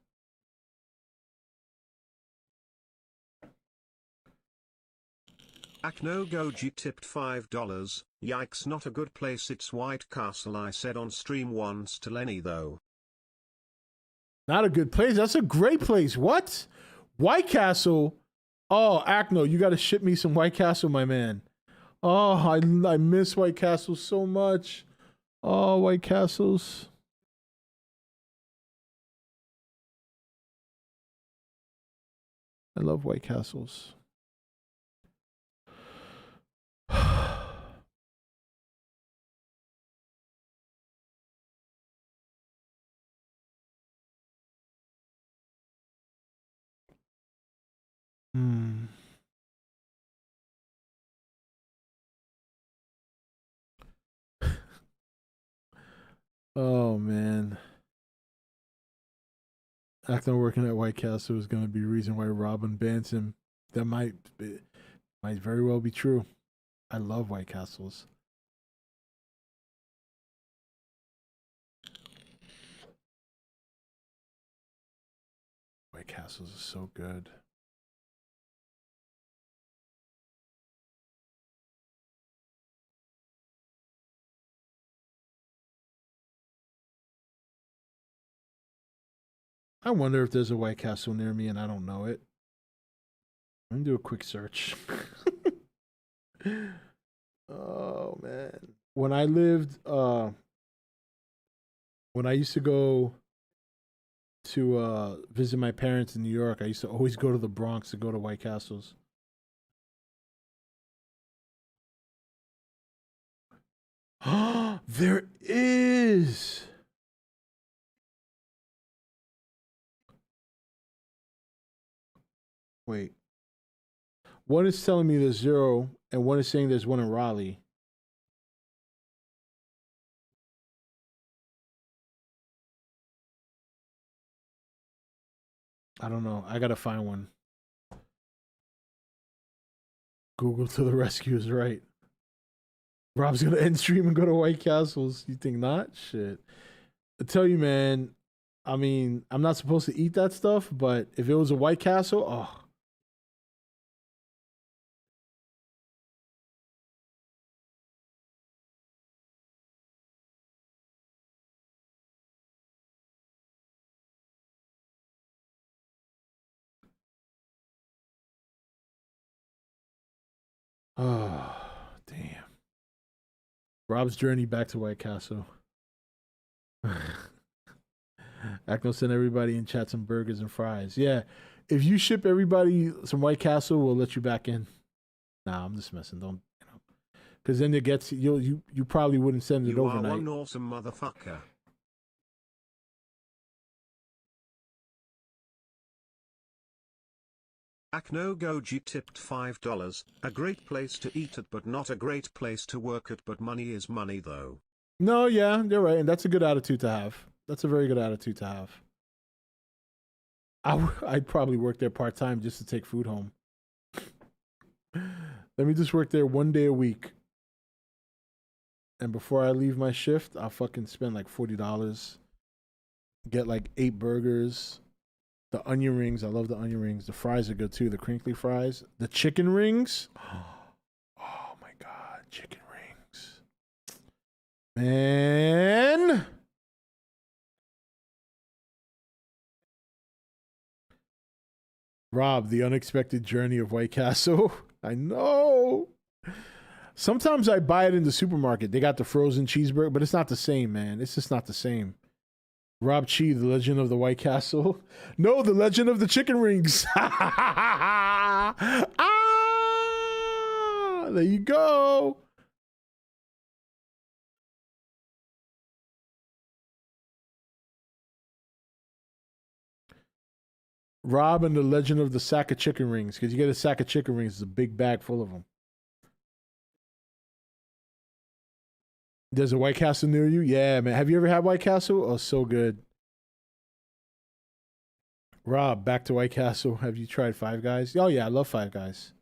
Akno Goji tipped $5. Yikes, not a good place. It's White Castle, I said on stream once to Lenny though. Not a good place. That's a great place. What? White Castle? Oh, Acno, you got to ship me some White Castle, my man. Oh, I miss White Castle so much. Oh, White Castles. I love White Castles. Hmm. Oh man. Acting working at White Castle is going to be the reason why Robin bans him. That might very well be true. I love White Castles. White Castles is so good. I wonder if there's a White Castle near me and I don't know it. I'm gonna do a quick search. Oh man. When I lived when I used to go to visit my parents in New York, I used to always go to the Bronx to go to White Castles. There is. Wait. One is telling me there's 0, and one is saying there's one in Raleigh. I don't know. I gotta find one. Google to the rescue is right. Rob's gonna end stream and go to White Castles. You think not? Shit. I tell you, man. I mean, I'm not supposed to eat that stuff, but if it was a White Castle, oh. Oh, damn. Rob's journey back to White Castle. Acno send everybody in chat some burgers and fries. Yeah. If you ship everybody some White Castle, we'll let you back in. Nah, I'm just messing. Don't, you know. Because then it gets, you probably wouldn't send it overnight. You are one awesome motherfucker. Acno Goji tipped $5. A great place to eat at, but not a great place to work at. But money is money, though. No, yeah, you're right. And that's a good attitude to have. That's a very good attitude to have. I'd probably work there part-time just to take food home. Let me just work there 1 day a week. And before I leave my shift, I'll fucking spend like $40. Get like 8 burgers. The onion rings, I love the onion rings. The fries are good too, the crinkly fries. The chicken rings. Oh my God, chicken rings. Man. Rob, the unexpected journey of White Castle. I know. Sometimes I buy it in the supermarket. They got the frozen cheeseburger, but it's not the same, man. It's just not the same. Rob Chi, the legend of the White Castle. No, the legend of the chicken rings. Ah, there you go. Rob and the legend of the sack of chicken rings. Because you get a sack of chicken rings, it's a big bag full of them. There's a White Castle near you? Yeah, man. Have you ever had White Castle? Oh, so good. Rob, back to White Castle. Have you tried Five Guys? Oh, yeah, I love Five Guys.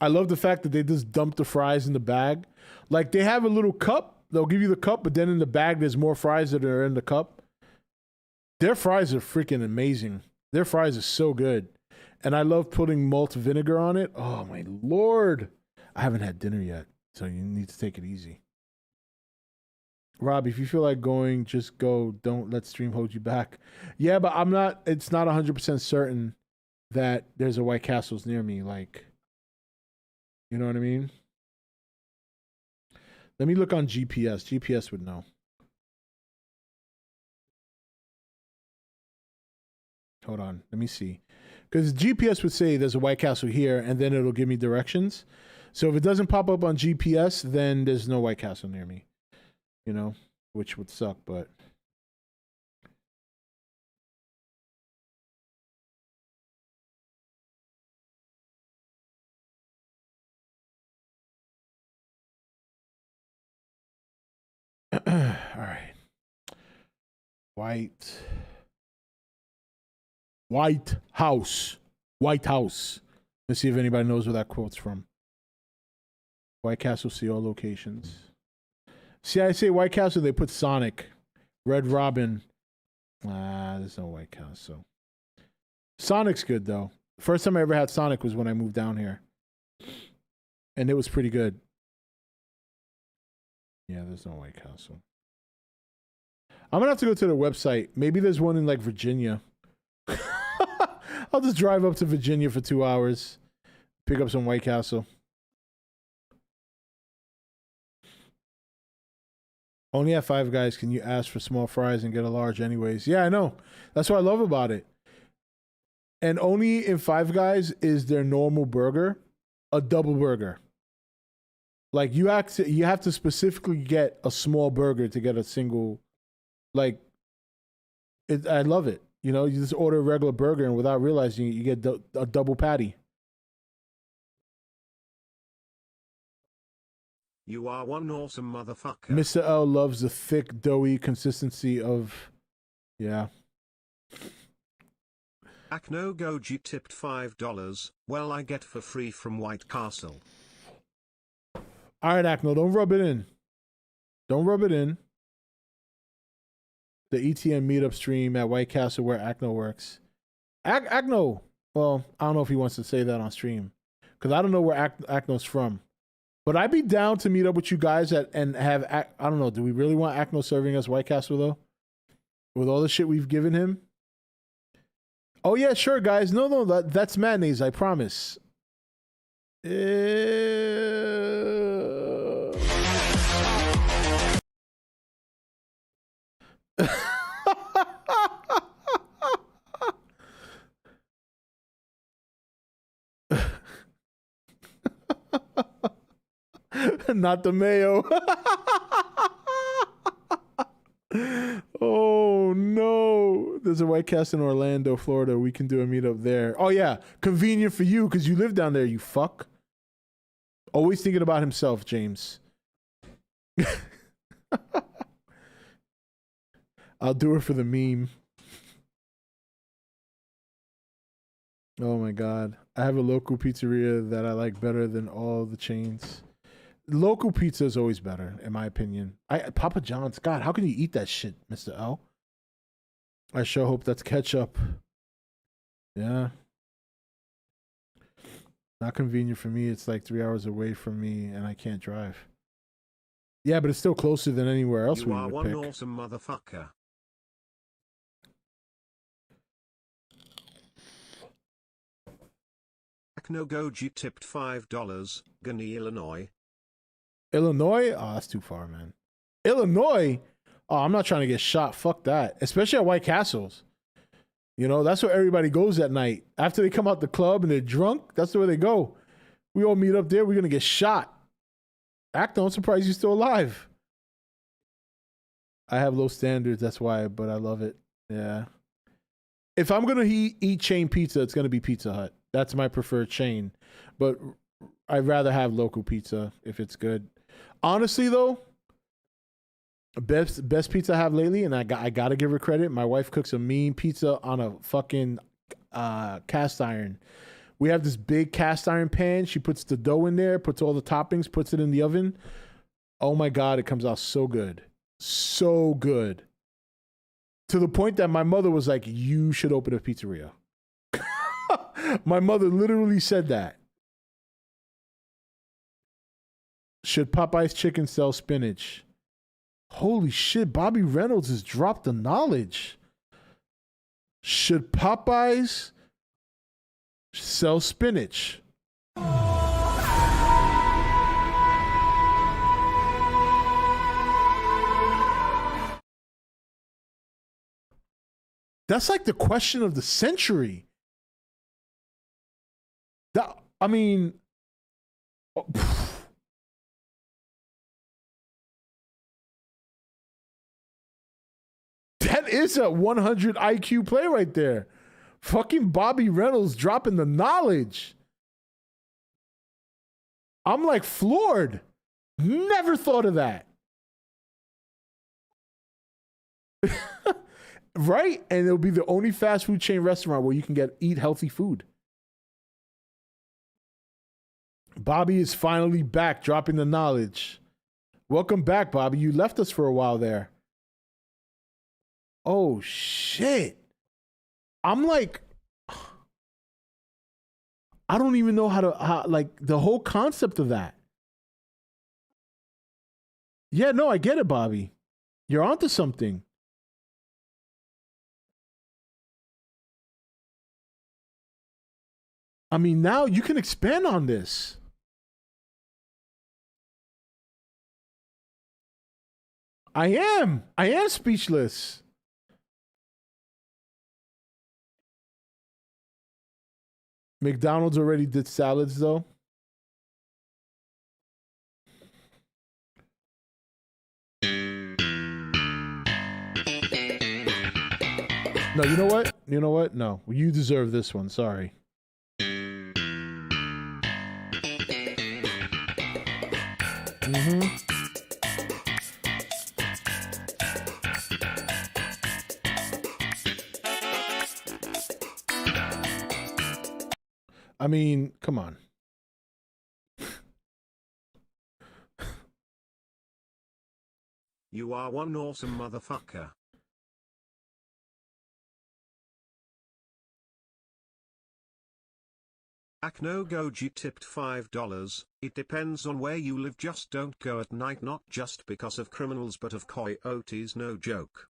I love the fact that they just dump the fries in the bag. Like, they have a little cup. They'll give you the cup, but then in the bag, there's more fries that are in the cup. Their fries are freaking amazing. Their fries are so good. And I love putting malt vinegar on it. Oh, my Lord. I haven't had dinner yet. So you need to take it easy. Rob, if you feel like going, just go. Don't let stream hold you back. Yeah, but I'm not, it's not 100% certain that there's a White Castles near me. Like, you know what I mean? Let me look on GPS. GPS would know. Hold on. Let me see. Because GPS would say there's a White Castle here, and then it'll give me directions. So if it doesn't pop up on GPS, then there's no White Castle near me. You know, which would suck, but. All right. White House. White House. Let's see if anybody knows where that quote's from. White Castle, see all locations. See, I say White Castle, they put Sonic. Red Robin. There's no White Castle. Sonic's good, though. First time I ever had Sonic was when I moved down here. And it was pretty good. Yeah, there's no White Castle. I'm going to have to go to the website. Maybe there's one in, like, Virginia. I'll just drive up to Virginia for 2 hours. Pick up some White Castle. Only at Five Guys can you ask for small fries and get a large anyways. Yeah, I know. That's what I love about it. And only in Five Guys is their normal burger a double burger. Like you have to specifically get a small burger to get a single. Like, I love it. You know, you just order a regular burger and without realizing it, you get a double patty. You are one awesome motherfucker. Mr. L loves the thick, doughy consistency of, yeah. Akno Goji tipped $5. Well, I get for free from White Castle. All right, Akno, don't rub it in. Don't rub it in. The E.T.N meetup stream at White Castle where Akno works. Akno, well, I don't know if he wants to say that on stream because I don't know where Akno's from. But I'd be down to meet up with you guys and have, I don't know, do we really want Akno serving us White Castle though? With all the shit we've given him? Oh yeah, sure, guys. No, that's mayonnaise, I promise. Not the mayo. Oh no. There's a White Castle in Orlando, Florida. We can do a meetup there. Oh yeah. Convenient for you because you live down there, you fuck. Always thinking about himself, James. I'll do it for the meme. Oh my God. I have a local pizzeria that I like better than all the chains. Local pizza is always better, in my opinion. Papa John's. God, how can you eat that shit, Mr. L? I sure hope that's ketchup. Yeah. Not convenient for me. It's like 3 hours away from me, and I can't drive. Yeah, but it's still closer than anywhere else we would pick. You are one awesome motherfucker. Akno Goji tipped $5. Gani, Illinois. Illinois? Oh, that's too far, man. Illinois? Oh, I'm not trying to get shot. Fuck that. Especially at White Castles. You know, that's where everybody goes at night. After they come out the club and they're drunk, that's where they go. We all meet up there. We're going to get shot. Acto, I'm surprised you're still alive. I have low standards. That's why, but I love it. Yeah. If I'm going to eat chain pizza, it's going to be Pizza Hut. That's my preferred chain. But I'd rather have local pizza if it's good. Honestly, though, best pizza I have lately, and I got to give her credit. My wife cooks a mean pizza on a fucking cast iron. We have this big cast iron pan. She puts the dough in there, puts all the toppings, puts it in the oven. Oh my God, it comes out so good. So good. To the point that my mother was like, you should open a pizzeria. My mother literally said that. Should Popeye's chicken sell spinach? Holy shit, Bobby Reynolds has dropped the knowledge. Should Popeye's sell spinach? That's like the question of the century. I mean, that is a 100 IQ play right there. Fucking Bobby Reynolds dropping the knowledge. I'm like floored. Never thought of that. Right? And it'll be the only fast food chain restaurant where you can eat healthy food. Bobby is finally back, dropping the knowledge. Welcome back, Bobby. You left us for a while there. Oh, shit. I'm like, I don't even know how like, the whole concept of that. Yeah, no, I get it, Bobby. You're onto something. I mean, now you can expand on this. I am speechless. McDonald's already did salads though. No, you know what? You know what? No, you deserve this one. Sorry. I mean, come on. You are one awesome motherfucker. Akno Goji tipped $5. It depends on where you live, just don't go at night, not just because of criminals but of coyotes, no joke.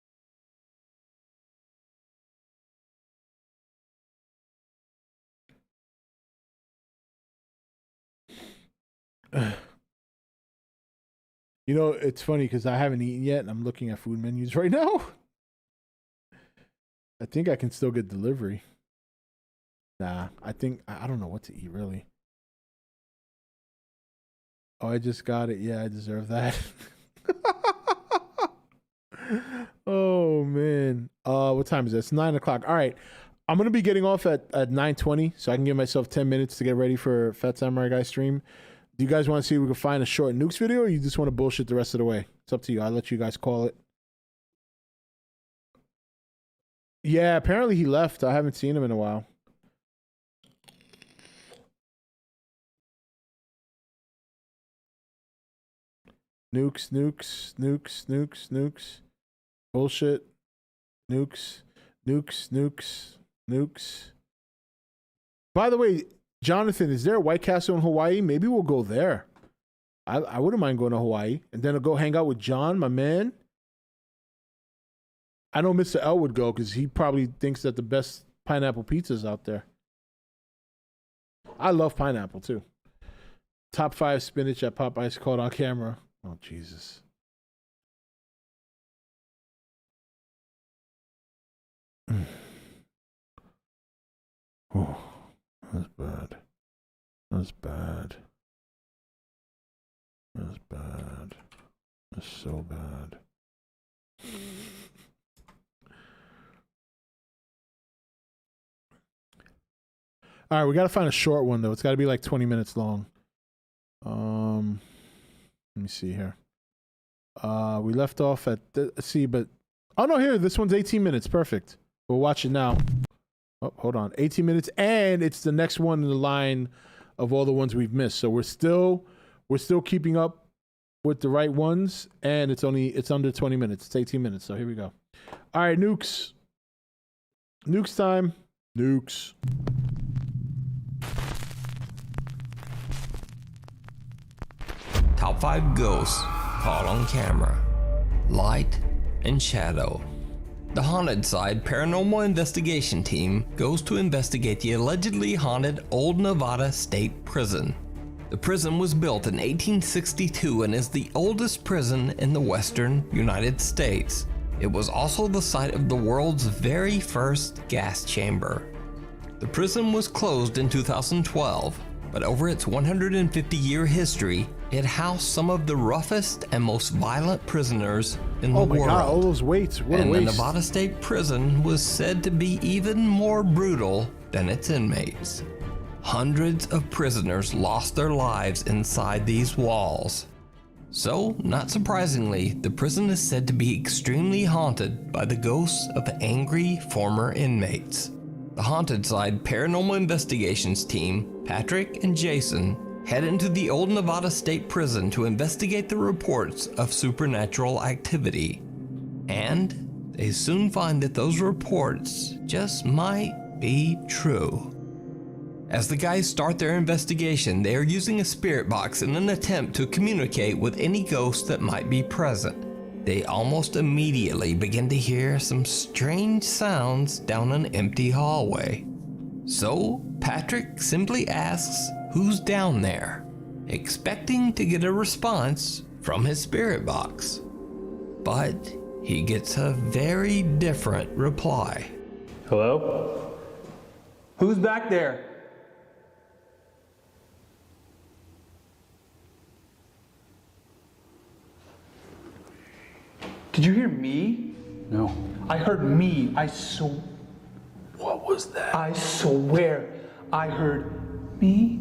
You know, it's funny because I haven't eaten yet and I'm looking at food menus right now. I think I can still get delivery. Nah, I don't know what to eat really. Oh, I just got it. Yeah, I deserve that. Oh man. What time is it? It's 9 o'clock. All right. I'm gonna be getting off at 9:20, so I can give myself 10 minutes to get ready for Fat Samurai Guy stream. Do you guys want to see if we can find a short Nukes video, or you just want to bullshit the rest of the way? It's up to you. I'll let you guys call it. Yeah, apparently he left. I haven't seen him in a while. Nukes, nukes, nukes, nukes, nukes. Bullshit. Nukes, nukes, nukes, nukes. By the way, Jonathan, is there a White Castle in Hawaii? Maybe we'll go there. I wouldn't mind going to Hawaii. And then I'll go hang out with John, my man. I know Mr. L would go because he probably thinks that the best pineapple pizza's out there. I love pineapple too. Top 5 spinach at Popeyes caught on camera. Oh, Jesus. Oh, that's bad. That's bad. That's bad. That's so bad. All right, we got to find a short one though. It's got to be like 20 minutes long. Let me see here. We left off at but oh no, here this one's 18 minutes. Perfect. We'll watch it now. Oh, hold on. 18 minutes, and it's the next one in the line of all the ones we've missed. So we're still keeping up with the right ones, and it's under 20 minutes. It's 18 minutes. So here we go. All right, Nukes. Nukes time. Nukes. Top 5 ghosts caught on camera. Light and shadow. The Haunted Side Paranormal Investigation Team goes to investigate the allegedly haunted Old Nevada State Prison. The prison was built in 1862 and is the oldest prison in the western United States. It was also the site of the world's very first gas chamber. The prison was closed in 2012, but over its 150-year history, it housed some of the roughest and most violent prisoners in the world. Oh my God, all those weights, what a waste. And the Nevada State Prison was said to be even more brutal than its inmates. Hundreds of prisoners lost their lives inside these walls. So, not surprisingly, the prison is said to be extremely haunted by the ghosts of angry former inmates. The Haunted Side Paranormal Investigations team, Patrick and Jason, head into the Old Nevada State Prison to investigate the reports of supernatural activity. And they soon find that those reports just might be true. As the guys start their investigation, they are using a spirit box in an attempt to communicate with any ghost that might be present. They almost immediately begin to hear some strange sounds down an empty hallway. So Patrick simply asks who's down there, expecting to get a response from his spirit box. But he gets a very different reply. Hello? Who's back there? Did you hear me? No. I heard me. What was that? I swear I heard me.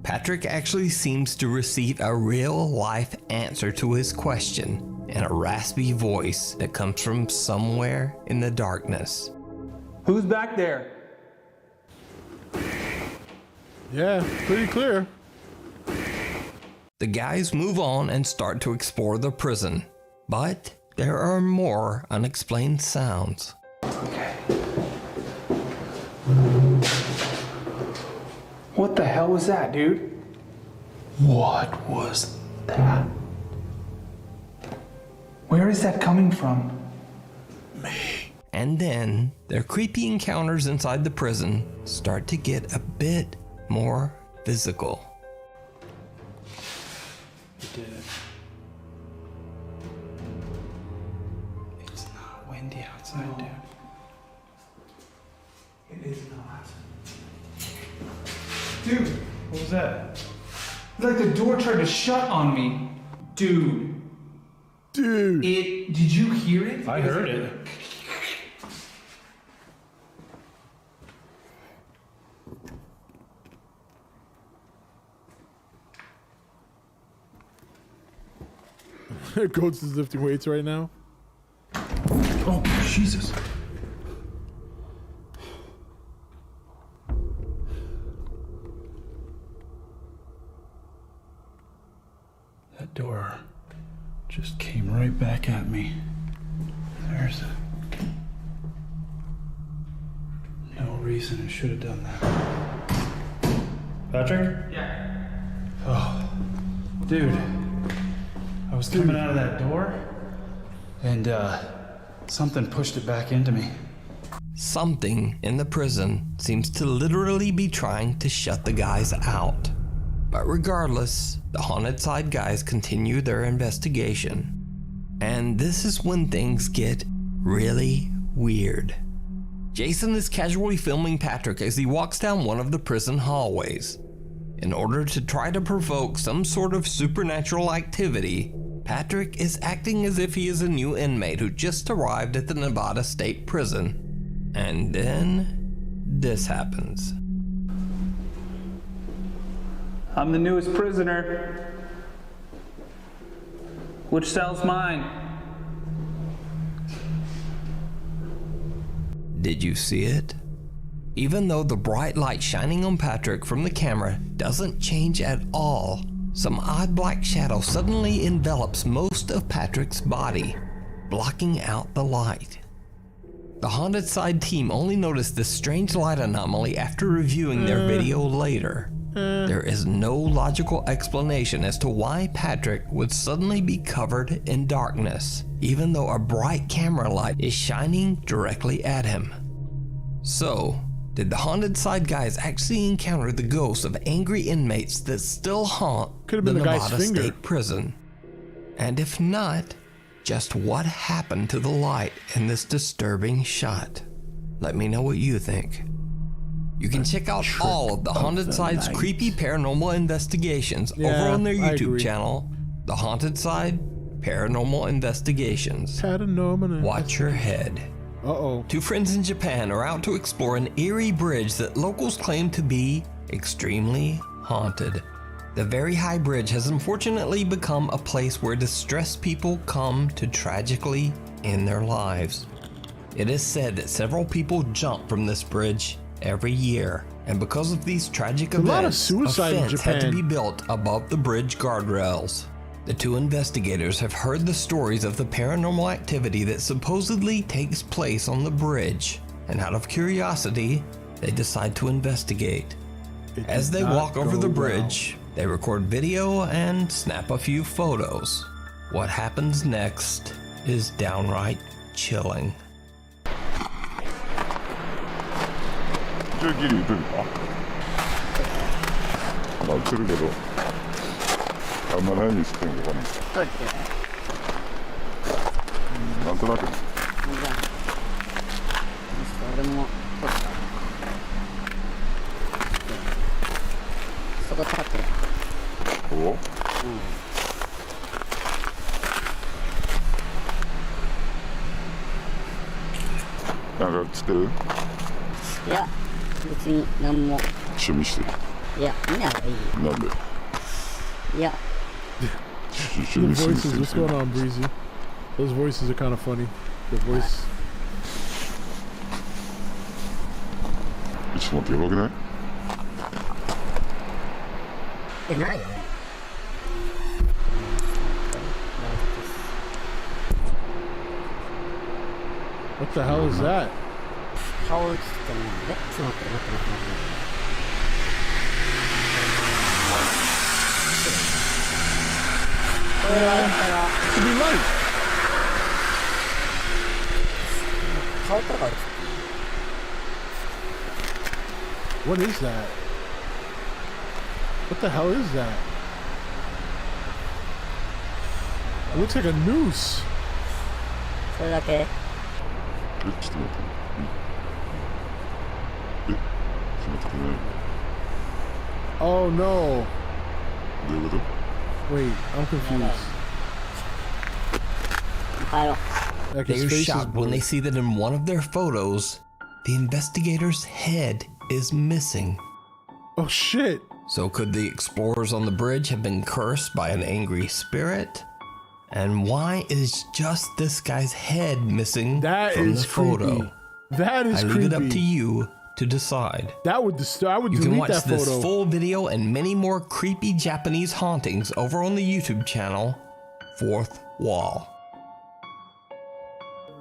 Patrick actually seems to receive a real-life answer to his question in a raspy voice that comes from somewhere in the darkness. Who's back there? Yeah, pretty clear. The guys move on and start to explore the prison, but there are more unexplained sounds. Okay. What the hell was that, dude? What was that? Where is that coming from? And then their creepy encounters inside the prison start to get a bit more physical. You did it. It's not windy outside, dude. It is not. Dude, what was that? It's like the door tried to shut on me. Dude. Did you hear it? I heard it. Ghost is lifting weights right now. Oh, Jesus. That door just came right back at me. There's no reason it should have done that. Patrick? Yeah. Oh, dude. I was coming out of that door, and something pushed it back into me. Something in the prison seems to literally be trying to shut the guys out. But regardless, the Haunted Side guys continue their investigation. And this is when things get really weird. Jason is casually filming Patrick as he walks down one of the prison hallways. In order to try to provoke some sort of supernatural activity, Patrick is acting as if he is a new inmate who just arrived at the Nevada State Prison. And then this happens. I'm the newest prisoner. Which cell's mine? Did you see it? Even though the bright light shining on Patrick from the camera doesn't change at all, some odd black shadow suddenly envelops most of Patrick's body, blocking out the light. The Haunted Side team only noticed this strange light anomaly after reviewing their video later. There is no logical explanation as to why Patrick would suddenly be covered in darkness, even though a bright camera light is shining directly at him. So, did the Haunted Side guys actually encounter the ghosts of angry inmates that still haunt the Nevada State Prison? And if not, just what happened to the light in this disturbing shot? Let me know what you think. You can check out all of the Haunted Side's creepy paranormal investigations over on their YouTube channel, The Haunted Side Paranormal Investigations. Watch your head. Two friends in Japan are out to explore an eerie bridge that locals claim to be extremely haunted. The very high bridge has unfortunately become a place where distressed people come to tragically end their lives. It is said that several people jump from this bridge every year, and because of these tragic events, a fence had to be built above the bridge guardrails. The two investigators have heard the stories of the paranormal activity that supposedly takes place on the bridge, and out of curiosity, they decide to investigate. As they walk over the bridge, they record video and snap a few photos. What happens next is downright chilling. 저길이 이던가? 나 그러게도 갈만한 있을 텐데 가는. なんとなく。じゃあそれも撮った。そこ立ってる。お？うん。なんか知ってる？いや、別に何も。趣味してる。いや、見ない方がいい。なんで？いや。The voices, what's going on, Breezy? Those voices are kind of funny. The voice. ちょっと待って、やばくない？ないよね。What the hell is that? 顔映ってない。ちょっと待って、待って。これは、To be light. 顔とか映ってる。What is that? What the hell is that? It looks like a noose. それだけ。ちょっと待って。ちょっと待ってくれない。Oh no. どういうこと？ Wait, I'm confused. Like his They're face is shocked when they see that in one of their photos, the investigator's head is missing. Oh shit. So could the explorers on the bridge have been cursed by an angry spirit? And why is just this guy's head missing from the photo? Creepy. That is creepy. I leave it up to you to decide. That would I would you delete can watch that photo. This full video and many more creepy Japanese hauntings over on the YouTube channel, Fourth Wall.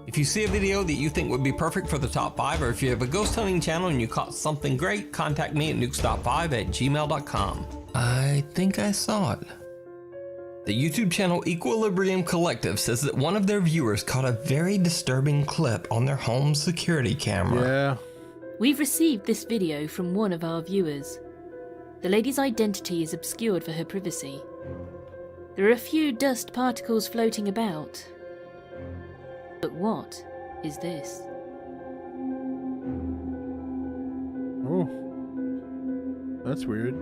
If you see a video that you think would be perfect for the top 5, or if you have a ghost hunting channel and you caught something great, contact me at nukestop5@gmail.com. I think I saw it. The YouTube channel Equilibrium Collective says that one of their viewers caught a very disturbing clip on their home security camera. Yeah. We've received this video from one of our viewers. The lady's identity is obscured for her privacy. There are a few dust particles floating about. But what is this? Oh. That's weird.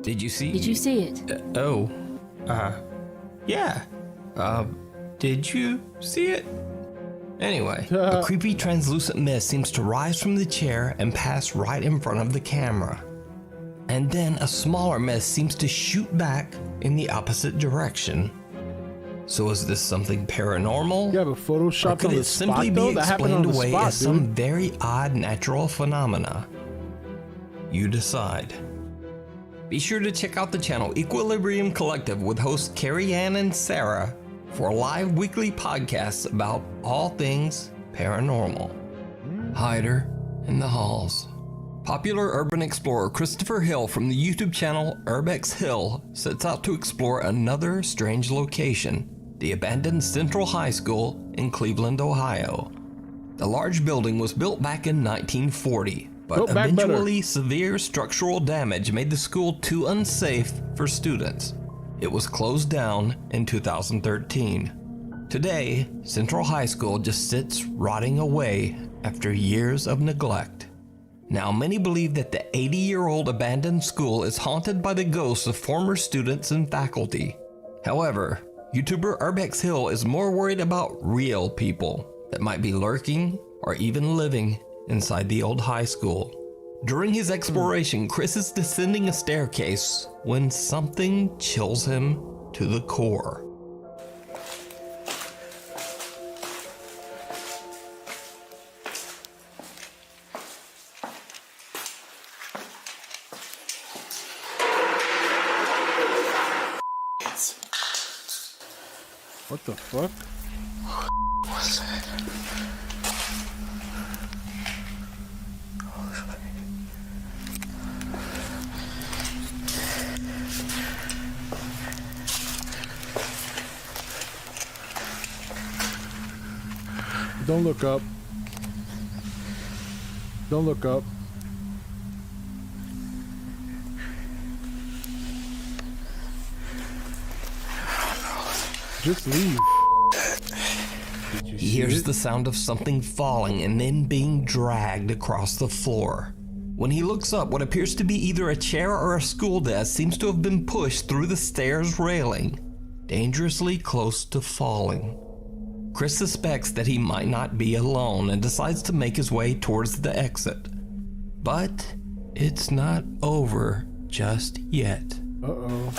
Did you see? Did you see it? Yeah. Did you see it? Anyway, a creepy translucent mist seems to rise from the chair and pass right in front of the camera. And then a smaller mist seems to shoot back in the opposite direction. So is this something paranormal? Yeah, but Photoshop or could it simply be explained away as some very odd natural phenomena? You decide. Be sure to check out the channel Equilibrium Collective with hosts Carrie Ann and Sarah for live weekly podcasts about all things paranormal. Hider in the Halls. Popular urban explorer Christopher Hill from the YouTube channel Urbex Hill sets out to explore another strange location, the abandoned Central High School in Cleveland, Ohio. The large building was built back in 1940, but eventually severe structural damage made the school too unsafe for students. It was closed down in 2013. Today, Central High School just sits rotting away after years of neglect. Now, many believe that the 80-year-old abandoned school is haunted by the ghosts of former students and faculty. However, YouTuber Urbex Hill is more worried about real people that might be lurking or even living inside the old high school. During his exploration, Chris is descending a staircase when something chills him to the core. What the fuck? What's that? Don't look up. Don't look up. Just leave. He hears the sound of something falling and then being dragged across the floor. When he looks up, what appears to be either a chair or a school desk seems to have been pushed through the stairs railing, dangerously close to falling. Chris suspects that he might not be alone and decides to make his way towards the exit. But it's not over just yet. Uh-oh.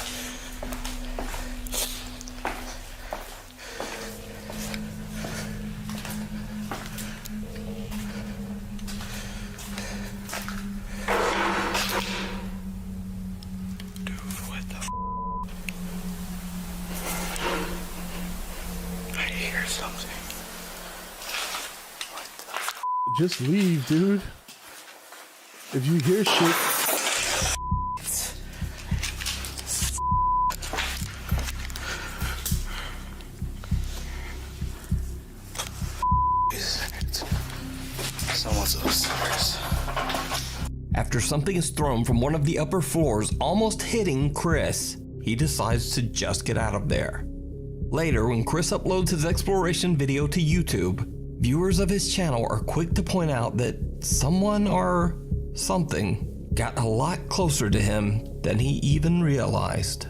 Just leave, dude. If you hear shit. Someone's upstairs. After something is thrown from one of the upper floors, almost hitting Chris, he decides to just get out of there. Later, when Chris uploads his exploration video to YouTube, viewers of his channel are quick to point out that someone or something got a lot closer to him than he even realized.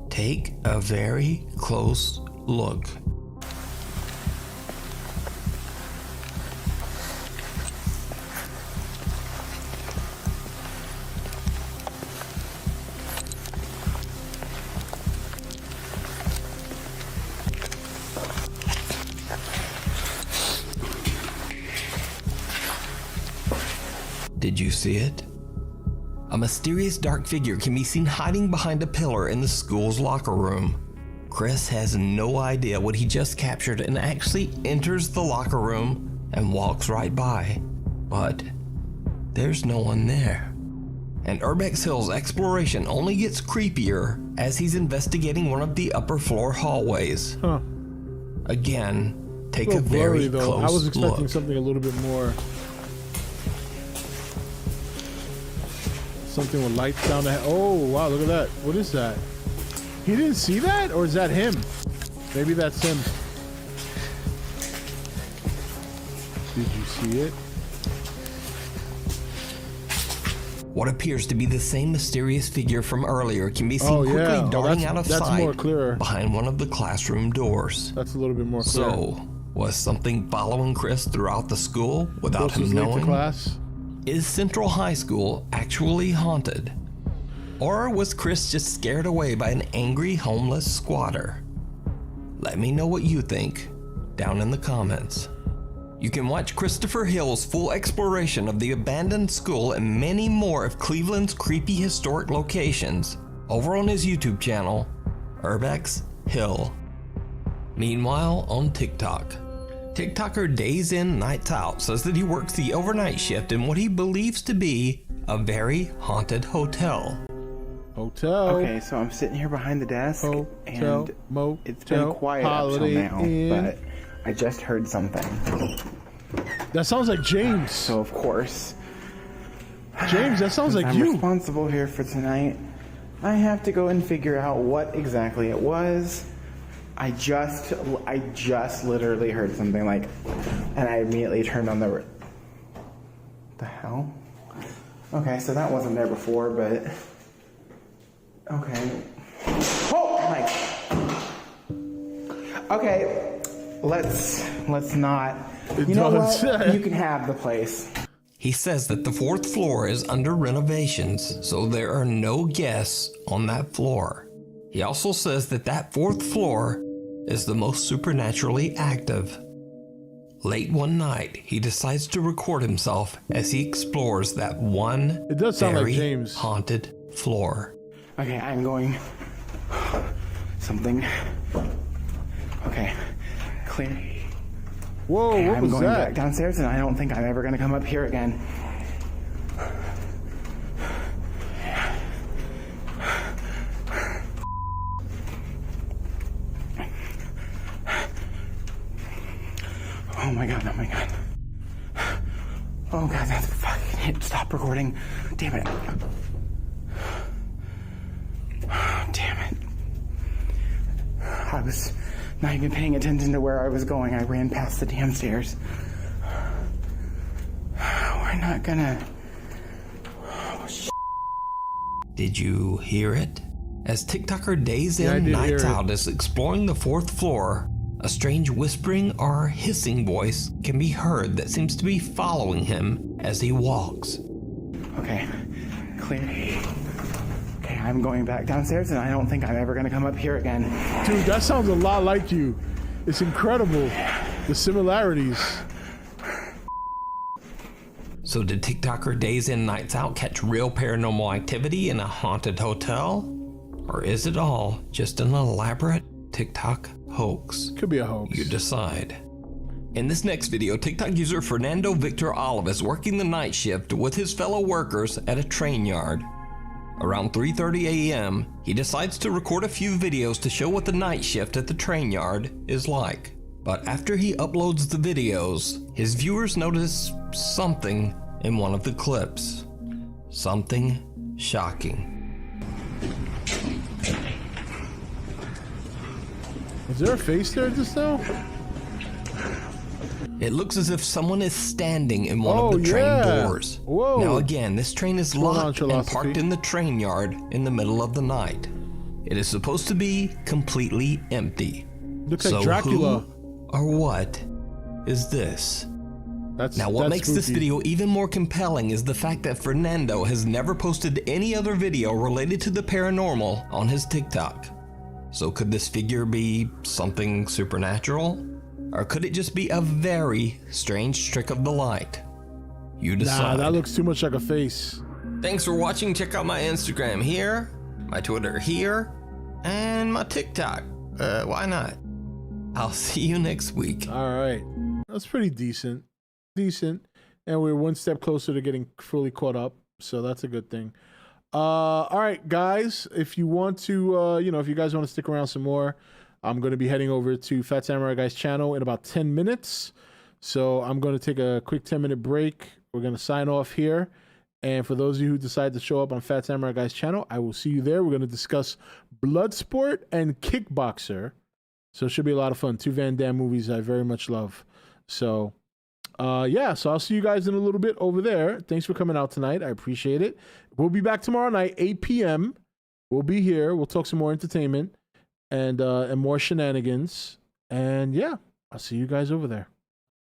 Take a very close look. Did you see it? A mysterious dark figure can be seen hiding behind a pillar in the school's locker room. Chris has no idea what he just captured and actually enters the locker room and walks right by. But there's no one there. And Urbex Hill's exploration only gets creepier as he's investigating one of the upper floor hallways. Huh. Again, take a blurry, very close I was expecting look. something a little bit more. Something with lights down the head. Oh, wow, look at that. What is that? He didn't see that? Or is that him? Maybe that's him. Did you see it? What appears to be the same mysterious figure from earlier can be seen quickly darting out of sight more clearer. behind one of the classroom doors. That's a little bit more clear. So, was something following Chris throughout the school without him knowing? Class? Is Central High School actually haunted? Or was Chris just scared away by an angry homeless squatter? Let me know what you think down in the comments. You can watch Christopher Hill's full exploration of the abandoned school and many more of Cleveland's creepy historic locations over on his YouTube channel, Urbex Hill. Meanwhile, on TikTok, TikToker Days In Nights Out says that he works the overnight shift in what he believes to be a very haunted hotel. Okay, so I'm sitting here behind the desk, and it's been quiet up till now, but I just heard something. That sounds like James. So of course, James, that sounds like I'm you. responsible here for tonight. I have to go and figure out what exactly it was. I just literally heard something like, and I immediately turned on the hell? Okay, so that wasn't there before, but okay. Oh my. Okay, let's not. You know what? You can have the place. He says that the 4th floor is under renovations, so there are no guests on that floor. He also says that that 4th floor is the most supernaturally active. Late one night, he decides to record himself as he explores that one very haunted floor. Okay, I'm going. Something. Okay, clear. Whoa, okay, what was that? I'm going back downstairs, and I don't think I'm ever going to come up here again. Oh my god, oh my god. Oh god, that's fucking it. Stop recording. Damn it. Damn it. I was not even paying attention to where I was going. I ran past the damn stairs. We're not gonna... Oh, shit. Did you hear it? As TikToker Days In Nights Out is exploring the 4th floor, a strange whispering or hissing voice can be heard that seems to be following him as he walks. Okay, clear. Okay, I'm going back downstairs and I don't think I'm ever gonna come up here again. Dude, that sounds a lot like you. It's incredible, the similarities. So did TikToker Days In Nights Out catch real paranormal activity in a haunted hotel? Or is it all just an elaborate TikTok hoax? Could be a hoax. You decide. In this next video, TikTok user Fernando Victor Olive is working the night shift with his fellow workers at a train yard. Around 3:30 a.m., he decides to record a few videos to show what the night shift at the train yard is like. But after he uploads the videos, his viewers notice something in one of the clips. Something shocking. Is there a face there just now? It looks as if someone is standing in one of the train doors. Whoa. Now again, this train is locked and parked in the train yard in the middle of the night. It is supposed to be completely empty. Looks like Dracula. Who or what is this? Now what makes this video even more compelling is the fact that Fernando has never posted any other video related to the paranormal on his TikTok. So could this figure be something supernatural? Or could it just be a very strange trick of the light? You decide. Nah, that looks too much like a face. Thanks for watching. Check out my Instagram here, my Twitter here, and my TikTok. Why not? I'll see you next week. All right. That's pretty decent. Decent. And we're one step closer to getting fully caught up. So that's a good thing. All right, guys. If you want to, if you guys want to stick around some more, I'm going to be heading over to Fat Samurai Guy's channel in about 10 minutes. So I'm going to take a quick 10-minute break. We're going to sign off here. And for those of you who decide to show up on Fat Samurai Guy's channel, I will see you there. We're going to discuss Bloodsport and Kickboxer. So it should be a lot of fun. 2 Van Damme movies I very much love. So, so I'll see you guys in a little bit over there. Thanks for coming out tonight. I appreciate it. We'll be back tomorrow night, 8 p.m. We'll be here. We'll talk some more entertainment and more shenanigans. And yeah, I'll see you guys over there.